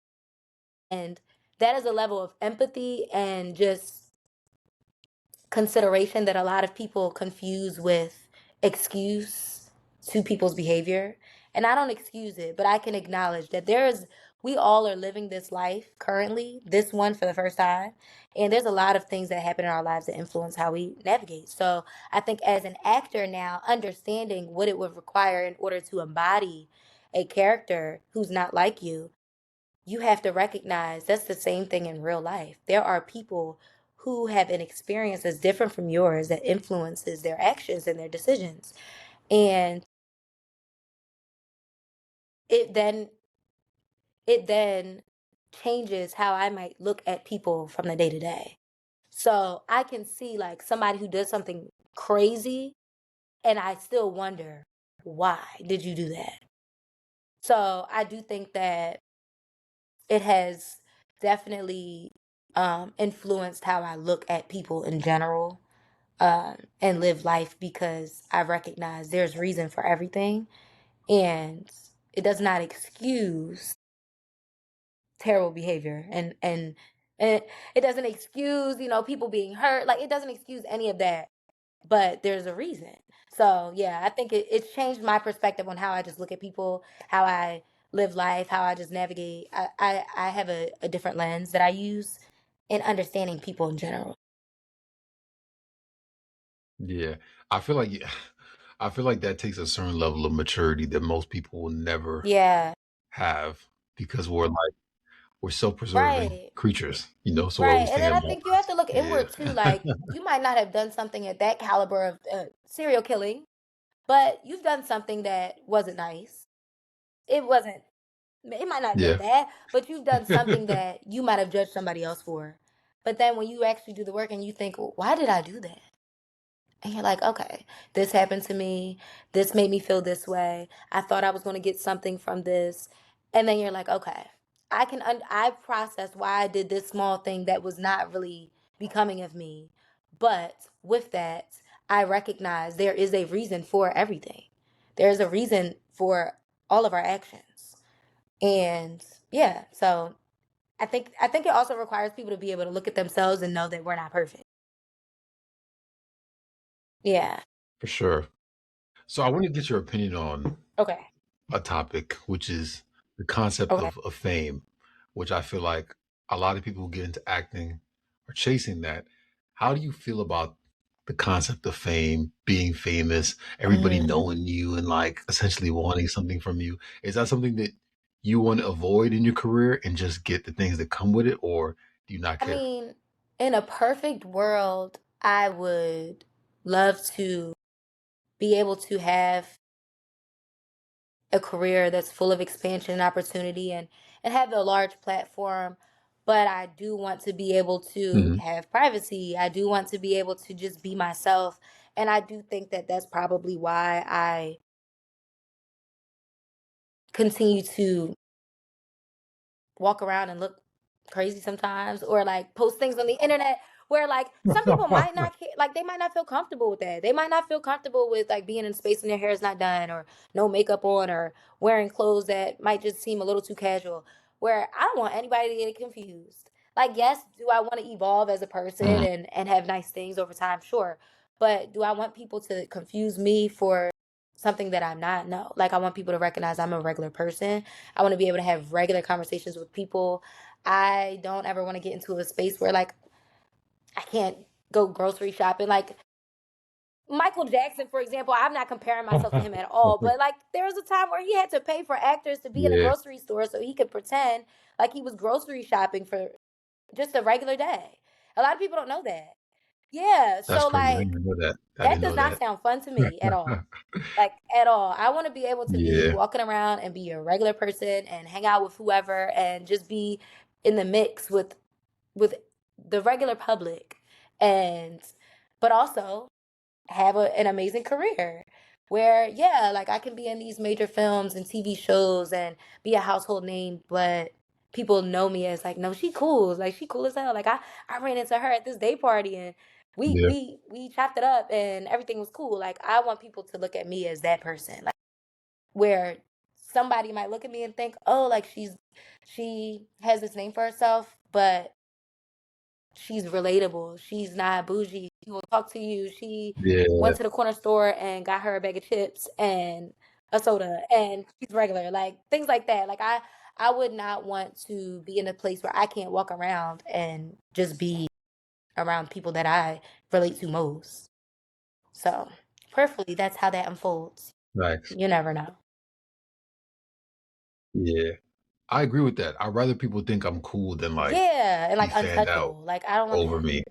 And that is a level of empathy and just consideration that a lot of people confuse with excuse to people's behavior. And I don't excuse it, but I can acknowledge that we all are living this life currently, this one for the first time. And there's a lot of things that happen in our lives that influence how we navigate. So I think as an actor now, understanding what it would require in order to embody a character who's not like you have to recognize that's the same thing in real life. There are people who have an experience that's different from yours that influences their actions and their decisions. And it then it then changes how I might look at people from the day to day. So I can see like somebody who does something crazy and I still wonder, why did you do that? So I do think that it has definitely influenced how I look at people in general and live life because I recognize there's reason for everything and it does not excuse terrible behavior and it doesn't excuse people being hurt, like it doesn't excuse any of that, but there's a reason. So yeah, I think it's changed my perspective on how I just look at people, how I live life, how I just navigate. I have a different lens that I use in understanding people in general. Yeah. I feel like I feel like that takes a certain level of maturity that most people will never Yeah. have because we're self-preserving Right. creatures, so we're Right. always And thinking then I about think you have us. to look Yeah. inward too. Like, you might not have done something at that caliber of serial killing, but you've done something that wasn't nice. It wasn't, it might not have been Yeah. bad, but you've done something that you might have judged somebody else for. But then when you actually do the work and you think, "Well, why did I do that?" And you're like, okay, this happened to me. This made me feel this way. I thought I was going to get something from this. And then you're like, okay, I processed why I did this small thing that was not really becoming of me. But with that, I recognize there is a reason for everything. There's a reason for all of our actions. And yeah, so I think it also requires people to be able to look at themselves and know that we're not perfect. Yeah. For sure. So I want to get your opinion on Okay. a topic, which is the concept Okay. of fame, which I feel like a lot of people who get into acting are chasing that. How do you feel about the concept of fame, being famous, everybody Mhm. knowing you and like essentially wanting something from you? Is that something that you want to avoid in your career and just get the things that come with it, or do you not I care? mean, in a perfect world, I would love to be able to have a career that's full of expansion and opportunity and have a large platform. but I do want to be able to Hmm. have privacy. I do want to be able to just be myself. And I do think that that's probably why I continue to walk around and look crazy sometimes, or like post things on the internet where like some people might not care, like they might not feel comfortable with that. They might not feel comfortable with like being in space and their hair is not done, or no makeup on, or wearing clothes that might just seem a little too casual, where I don't want anybody to get confused. Like, yes, do I want to evolve as a person Hmm. and have nice things over time? Sure. But do I want people to confuse me for something that I'm not? No. Like, I want people to recognize I'm a regular person. I want to be able to have regular conversations with people. I don't ever want to get into a space where like I can't go grocery shopping. Like Michael Jackson, for example, I'm not comparing myself to him at all, but like there was a time where he had to pay for actors to be in a Yeah, grocery store so he could pretend like he was grocery shopping for just a regular day. A lot of people don't know that. Yeah, that's so crazy. I didn't like even know that. I that didn't does know not that. sound fun to me at all. Like at all. I want to be able to be Yeah, walking around and be a regular person and hang out with whoever and just be in the mix with the regular public, and but also have an amazing career where yeah, like I can be in these major films and TV shows and be a household name, but people know me as like, no, she cool, like she cool as hell. Like I ran into her at this day party and we yeah, we we chopped it up and everything was cool. Like I want people to look at me as that person, like where somebody might look at me and think, oh, like she has this name for herself, but she's relatable. She's not bougie. She will talk to you. She yeah. went to the corner store and got her a bag of chips and a soda, and she's regular. Like things like that. Like I would not want to be in a place where I can't walk around and just be around people that I relate to most. So, prayerfully, that's how that unfolds. Nice. You never know. Yeah, I agree with that. I'd rather people think I'm cool than like Yeah, and be like fanned out untouchable. Like I don't want over that. me.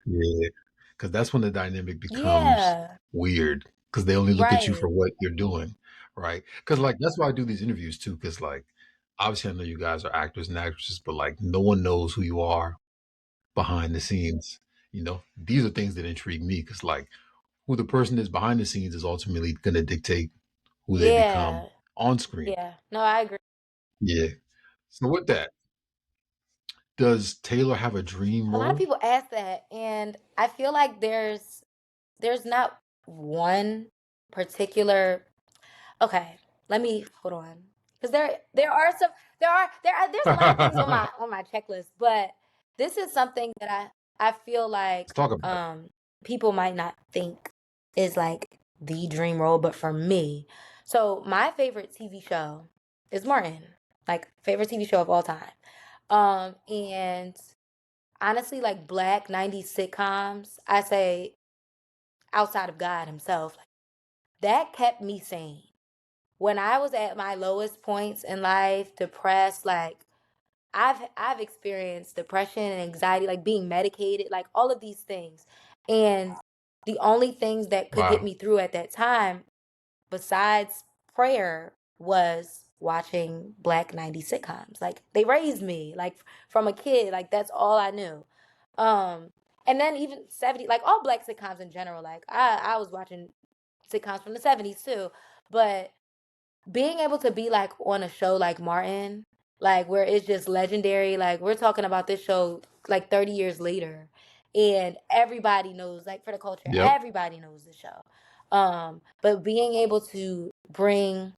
Yeah, because that's when the dynamic becomes Yeah, weird. Because they only look at you for right. what you're doing, right? Because like that's why I do these interviews too. Because like obviously I know you guys are actors and actresses, but like no one knows who you are behind the scenes. These are things that intrigue me because like who the person is behind the scenes is ultimately going to dictate who they become Yeah, on screen. yeah. No, I agree. Yeah. So with that, does Taylor have a dream A lot of role? people ask that, and I feel like there's not one particular. Okay, let me hold on, because there are some there's a lot of things on Let's my checklist, but this is something that I feel like talk about it. people might not think is like the dream role, but for me, so my favorite TV show is Martin, like favorite TV show of all time, and honestly, like black 90s sitcoms, I say outside of God himself, like, that kept me sane. When I was at my lowest points in life, depressed, like I've experienced depression and anxiety, like being medicated, like all of these things. And the only things that could get Wow. me through at that time, besides prayer, was watching black 90s sitcoms. Like they raised me, like from a kid, like that's all I knew. Um, and then even 70, like all black sitcoms in general, like I was watching sitcoms from the 70s too. But being able to be like on a show like Martin, like where it's just legendary, like we're talking about this show like 30 years later and everybody knows, like for the culture, Yep. everybody knows the show. But being able to bring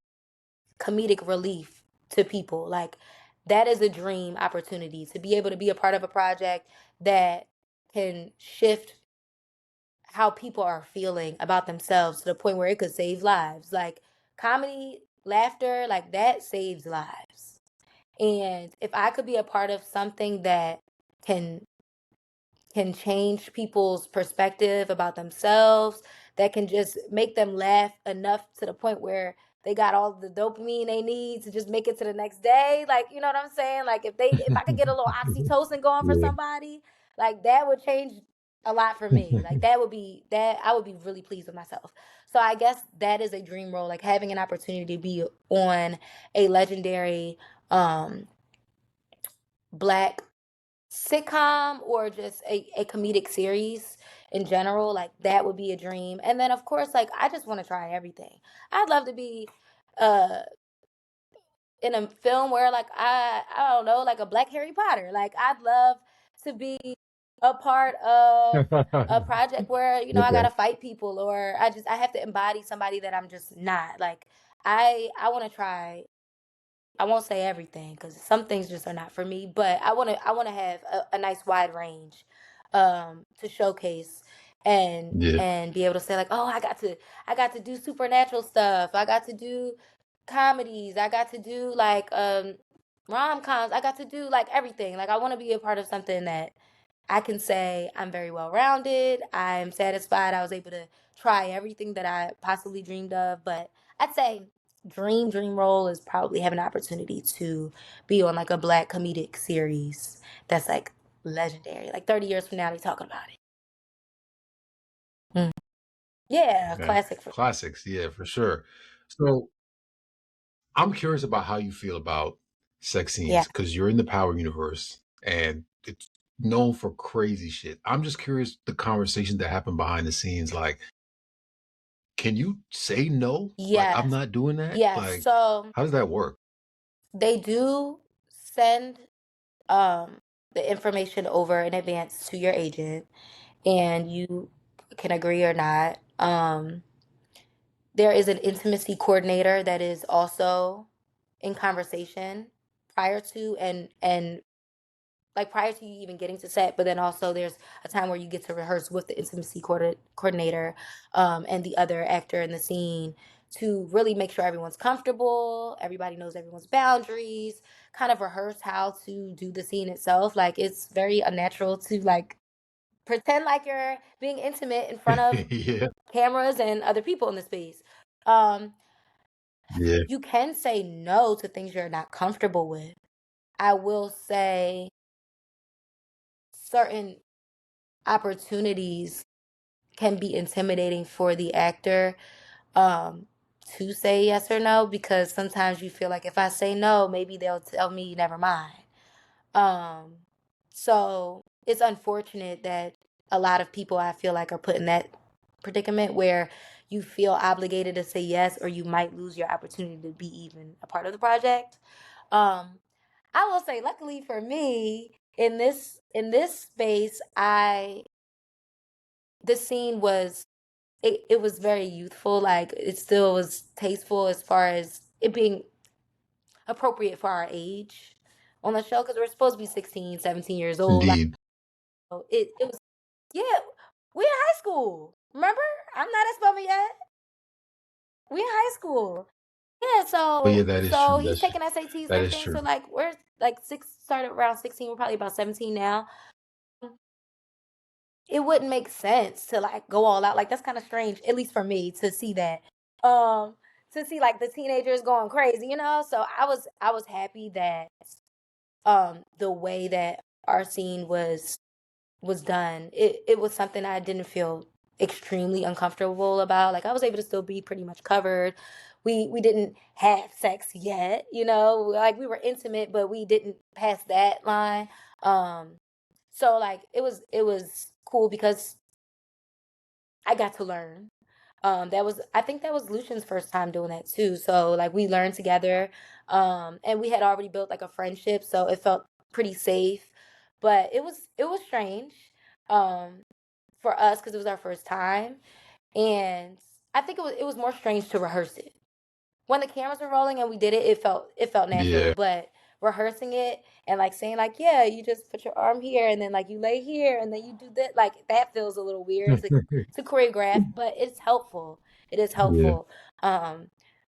comedic relief to people, like that is a dream opportunity to be able to be a part of a project that can shift how people are feeling about themselves to the point where it could save lives. Like comedy, laughter, like that saves lives. And if I could be a part of something that can can change people's perspective about themselves, that can just make them laugh enough to the point where they got all the dopamine they need to just make it to the next day. Like, you know what I'm saying? Like if I could get a little oxytocin going for Yeah. somebody, like that would change a lot for me. Like that would be that I would be really pleased with myself. So I guess that is a dream role, like having an opportunity to be on a legendary um Black sitcom or just a comedic series in general, like that would be a dream. And then of course, like I just want to try everything. I'd love to be uh in a film where like I don't know, like a Black Harry Potter. Like I'd love to be a part of a project where, you know, I Okay. gotta fight people or I have to embody somebody that I'm just not. Like I wanna try, I won't say everything because some things just are not for me, but I wanna have a nice wide range to showcase Yeah. and be able to say like, oh, I got to do supernatural stuff. I got to do comedies. I got to do like rom-coms. I got to do like everything. Like I want to be a part of something that I can say I'm very well rounded. I'm satisfied. I was able to try everything that I possibly dreamed of. But I'd say dream role is probably have an opportunity to be on like a Black comedic series that's like legendary. Like 30 years from now, they talking about it. Mm. Yeah, Okay. classic for Classics. Yeah, for sure. So I'm curious about how you feel about sex yeah. scenes because you're in the Power universe and it's known for crazy shit. I'm just curious the conversations that happen behind the scenes. Like, can you say no? Like, I'm Yes. not doing that? Yes. Like, So how does that work? they do send um the information over in advance to your agent and you can agree or not. There is an intimacy coordinator that is also in conversation prior to and like prior to you even getting to set, but then also there's a time where you get to rehearse with the intimacy coordinator and the other actor in the scene to really make sure everyone's comfortable, everybody knows everyone's boundaries, kind of rehearse how to do the scene itself. Like it's very unnatural to like pretend like you're being intimate in front of Yeah. cameras and other people in the space. Um, Yeah. you can say no to things you're not comfortable with. I will say certain opportunities can be intimidating for the actor um to say yes or no because sometimes you feel like if I say no, maybe they'll tell me never mind. Um so it's unfortunate that a lot of people I feel like are put in that predicament where you feel obligated to say yes or you might lose your opportunity to be even a part of the project. Um I will say luckily for me in this space I the scene was it was very youthful, like it still was tasteful as far as it being appropriate for our age on the show because we're supposed to be 16, 17 years old. Like Indeed. so it was yeah, we in high school. Remember? I'm not at Spelman yet. We in high school. Yeah, But yeah, so that is so true. he's taking SATs and That is everything. true. So like we're like six started around 16, we're probably about 17 now. It wouldn't make sense to like go all out. Like that's kind of strange, at least for me, to see that. Um, to see like the teenagers going crazy, you know. So I was happy that the way that our scene was done, it was something I didn't feel extremely uncomfortable about. Like I was able to still be pretty much covered. We didn't have sex yet, you know. Like we were intimate, but we didn't pass that line. Um, so like it was cool because I got to learn. That was I think that was Lucian's first time doing that too. So like we learned together. And we had already built like a friendship, so it felt pretty safe. But it was strange um for us because it was our first time. And I think it was more strange to rehearse it when the cameras were rolling and we did it, it felt natural. Yeah. But rehearsing it and like saying like, yeah, you just put your arm here and then like you lay here and then you do that, like that feels a little weird to choreograph, but it's helpful. It is Yeah. helpful. Um,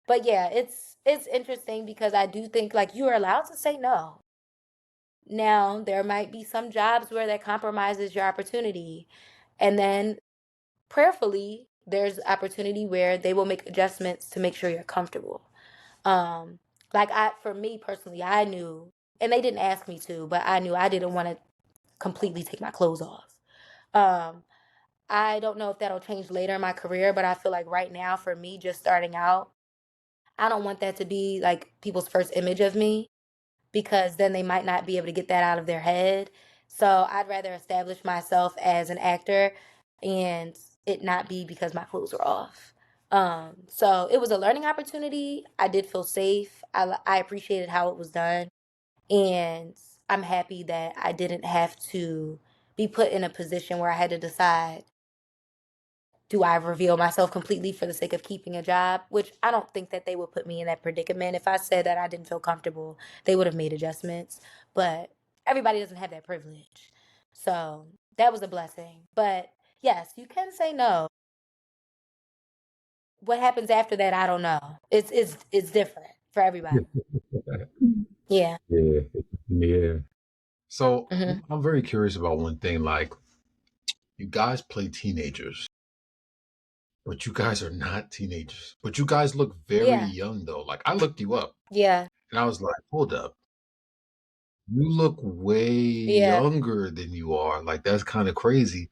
but yeah, it's interesting because I do think like you are allowed to say no. Now there might be some jobs where that compromises your opportunity, and then prayerfully there's opportunity where they will make adjustments to make sure you're comfortable. Um, like I, for me personally, I knew, and they didn't ask me to, but I knew I didn't want to completely take my clothes off. Um, I don't know if that'll change later in my career, but I feel like right now, for me, just starting out, I don't want that to be like people's first image of me. because then they might not be able to get that out of their head. So I'd rather establish myself as an actor and it not be because my clothes were off. So it was a learning opportunity. I did feel safe. I appreciated how it was done. And I'm happy that I didn't have to be put in a position where I had to decide, do I reveal myself completely for the sake of keeping a job? Which I don't think that they would put me in that predicament. If I said that I didn't feel comfortable, they would have made adjustments. But everybody doesn't have that privilege. So that was a blessing. But yes, you can say no. What happens after that, I don't know. It's different for everybody. Yeah. Yeah, yeah. So Hmm. I'm very curious about one thing. Like, you guys play teenagers, but you guys are not teenagers. But you guys look very Yeah. young, though. Like, I looked you up Yeah. and I was like, hold up. You look way Yeah. younger than you are. Like, that's kind of crazy.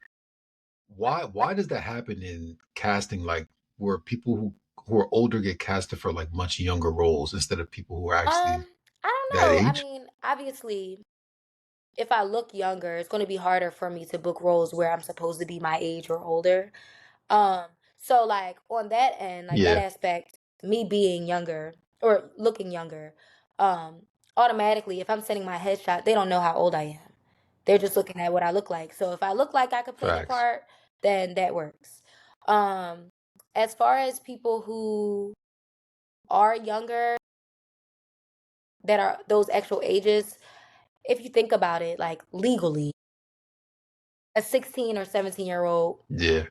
Why does that happen in casting? Like, where people who are older get casted for like much younger roles instead of people who are actually I don't that know. I age? mean, obviously, if I look younger, it's going to be harder for me to book roles where I'm supposed to be my age or older. Um, so like on that end, like that Yeah, aspect, me being younger or looking younger, um, automatically, if I'm sending my headshot, they don't know how old I am. They're just looking at what I look like. So if I look like I could play the facts. part, then that works. Um, as far as people who are younger, that are those actual ages, if you think about it, like legally, a 16 or 17-year-old Yeah,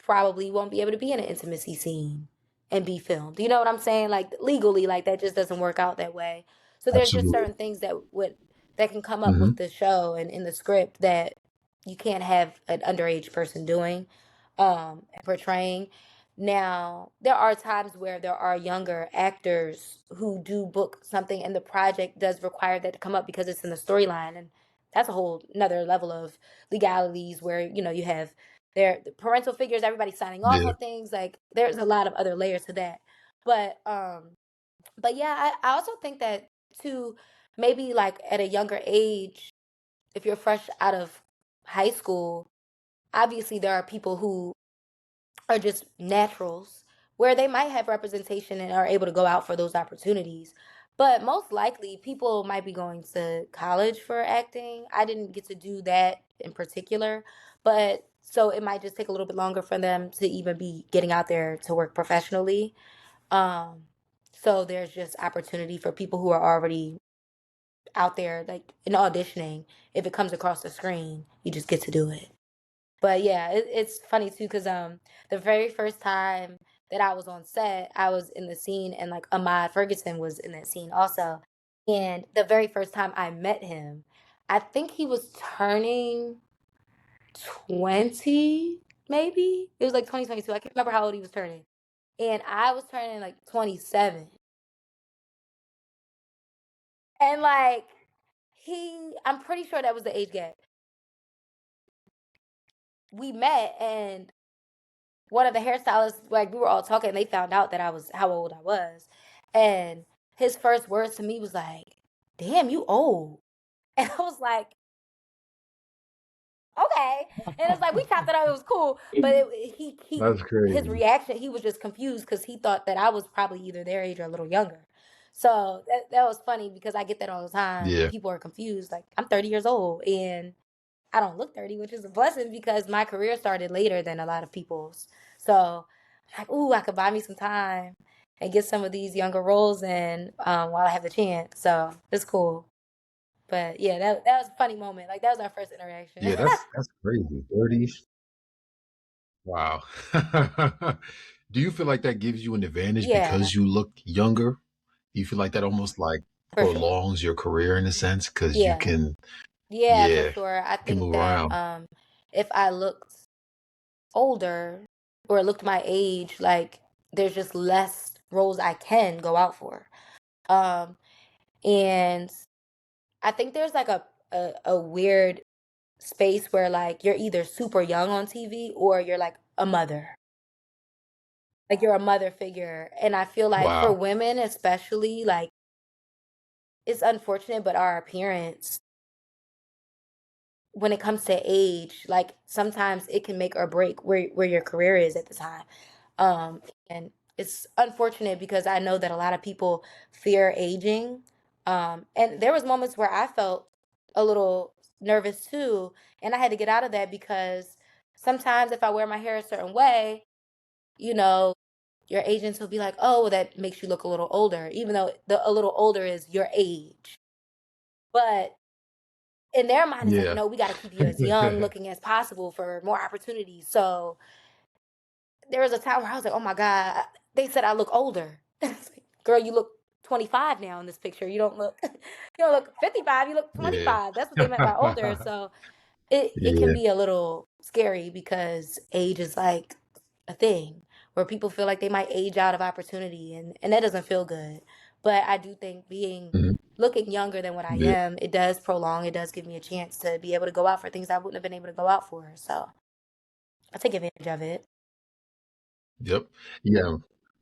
probably won't be able to be in an intimacy scene and be filmed. You know what I'm saying? Like legally, like that just doesn't work out that way. So there's just absolutely. certain things that can come up with Hmm. the show and in the script that you can't have an underage person doing and portraying. Now, there are times where there are younger actors who do book something and the project does require that to come up because it's in the storyline, and that's a whole another level of legalities where you have the parental figures, everybody signing off Yeah, on things. Like there's a lot of other layers to that. But yeah, I also think that too, maybe like at a younger age, if you're fresh out of high school, obviously there are people who are just naturals where they might have representation and are able to go out for those opportunities. But most likely, people might be going to college for acting. I didn't get to do that in particular, but so it might just take a little bit longer for them to even be getting out there to work professionally. Um, so there's just opportunity for people who are already out there, like in auditioning. If it comes across the screen, you just get to do it. But yeah, it's funny too because the very first time that I was on set, I was in the scene and like Ahmad Ferguson was in that scene also. And the very first time I met him, I think he was turning 20, maybe. It was like 2022. I can't remember how old he was turning. And I was turning like 27. And like I'm pretty sure that was the age gap. We met and one of the hairstylists, like we were all talking, and they found out that I was how old I was, and his first words to me was like, "Damn, you old," and I was like, "Okay," and it's like we chopped it up, it was cool, but that's his crazy. reaction, he was just confused because he thought that I was probably either their age or a little younger. So that was funny because I get that all the time. Yeah, People are confused, like I'm 30 years old and I don't look 30, which is a blessing because my career started later than a lot of people's. So, like, ooh, I could buy me some time and get some of these younger roles in while I have the chance. So it's cool. But yeah, that was a funny moment. Like that was our first interaction. yeah, that's crazy. 30. Wow. Do you feel like that gives you an advantage Yeah, because you look younger? Do you feel like that almost like for sure. prolongs your career in a sense because you Yeah, can, yeah, for yeah, sure. I can think move that around? if I looked older or looked my age, like there's just less roles I can go out for. Um, and I think there's like a weird space where like you're either super young on TV or you're like a mother. Like you're a mother figure. And I feel like for Wow. women especially, like it's unfortunate, but our appearance when it comes to age, like sometimes it can make or break where your career is at the time. Um, and it's unfortunate because I know that a lot of people fear aging. And there was moments where I felt a little nervous too, and I had to get out of that because sometimes if I wear my hair a certain way, you know, your agents will be like, "Oh, well, that makes you look a little older," even though a little older is your age. But in their mind, it's like, Yeah. no, we got to keep you as young looking as possible for more opportunities. So there was a time where I was like, oh my God, they said I look older. It's like, girl, you look 25 now in this picture. You don't look, you don't look 55, you look Yeah. 25. That's what they meant by older. So it can Yeah. be a little scary because age is like a thing where people feel like they might age out of opportunity and that doesn't feel good. But I do think being Mhm. looking younger than what I Yeah. am, it does prolong, it does give me a chance to be able to go out for things I wouldn't have been able to go out for. So I take advantage of it. Yep. Yeah.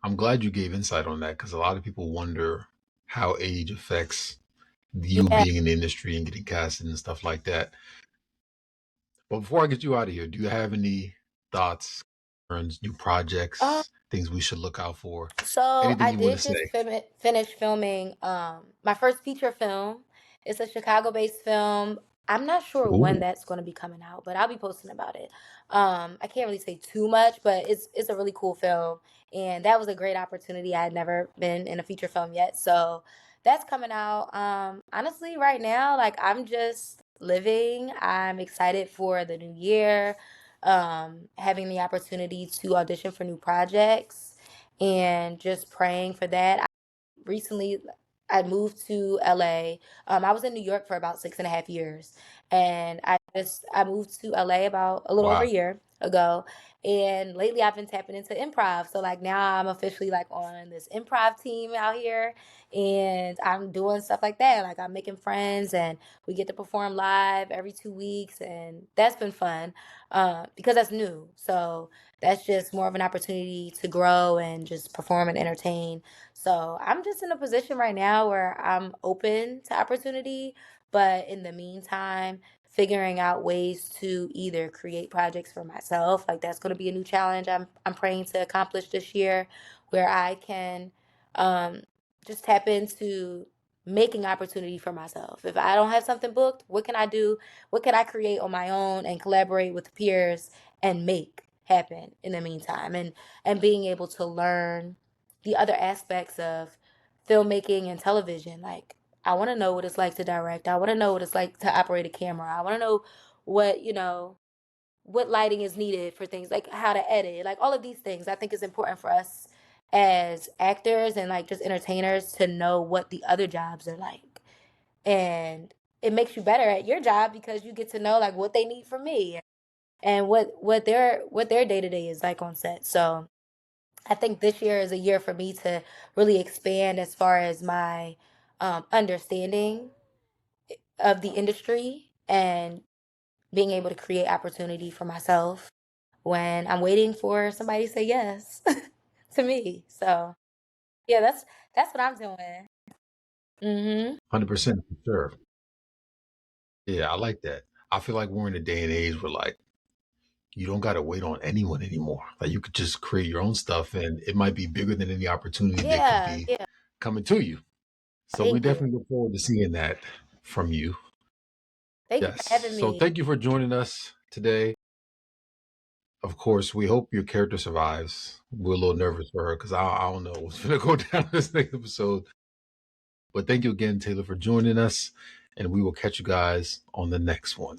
I'm glad you gave insight on that because a lot of people wonder how age affects you Yeah. being in the industry and getting casted and stuff like that. But before I get you out of here, do you have any thoughts, concerns, new Um, projects, things we should look out for? So Anything I you want to did just say? finish filming my first feature film. It's a Chicago-based film. I'm not sure when Ooh, that's going to be coming out, but I'll be posting about it. I can't really say too much, but it's a really cool film, and that was a great opportunity. I had never been in a feature film yet, so that's coming out. Honestly, right now, like I'm just living. I'm excited for the new year, having the opportunity to audition for new projects and just praying for that. Recently I moved to LA. I was in New York for about 6.5 years, and I moved to LA about a little over a wow. year ago. And lately I've been tapping into improv. So like now I'm officially like on this improv team out here, and I'm doing stuff like that. Like I'm making friends, and we get to perform live every 2 weeks, and that's been fun because that's new. So that's just more of an opportunity to grow and just perform and entertain. So I'm just in a position right now where I'm open to opportunity, but in the meantime, figuring out ways to either create projects for myself, like that's going to be a new challenge I'm praying to accomplish this year, where I can um, just tap into making opportunity for myself. If I don't have something booked, what can I do? What can I create on my own and collaborate with peers and make happen in the meantime? And being able to learn the other aspects of filmmaking and television. Like, I want to know what it's like to direct. I want to know what it's like to operate a camera. I want to know what, what lighting is needed for things, like how to edit, like all of these things. I think is important for us as actors and like just entertainers to know what the other jobs are like. And it makes you better at your job because you get to know like what they need from me and what their day-to-day is like on set. So I think this year is a year for me to really expand as far as my understanding of the industry and being able to create opportunity for myself when I'm waiting for somebody to say yes to me. So yeah, that's what I'm doing. Mhm. 100% for sure. Yeah, I like that. I feel like we're in a day and age where like you don't got to wait on anyone anymore. Like you could just create your own stuff and it might be bigger than any opportunity that could Yeah, be yeah. coming to you. So we Thank you. definitely look forward to seeing that from you. Thank you for Yes. having So me. thank you for joining us today. Of course, we hope your character survives. We're a little nervous for her because I don't know what's going to go down this next episode. But thank you again, Taylor, for joining us. And we will catch you guys on the next one.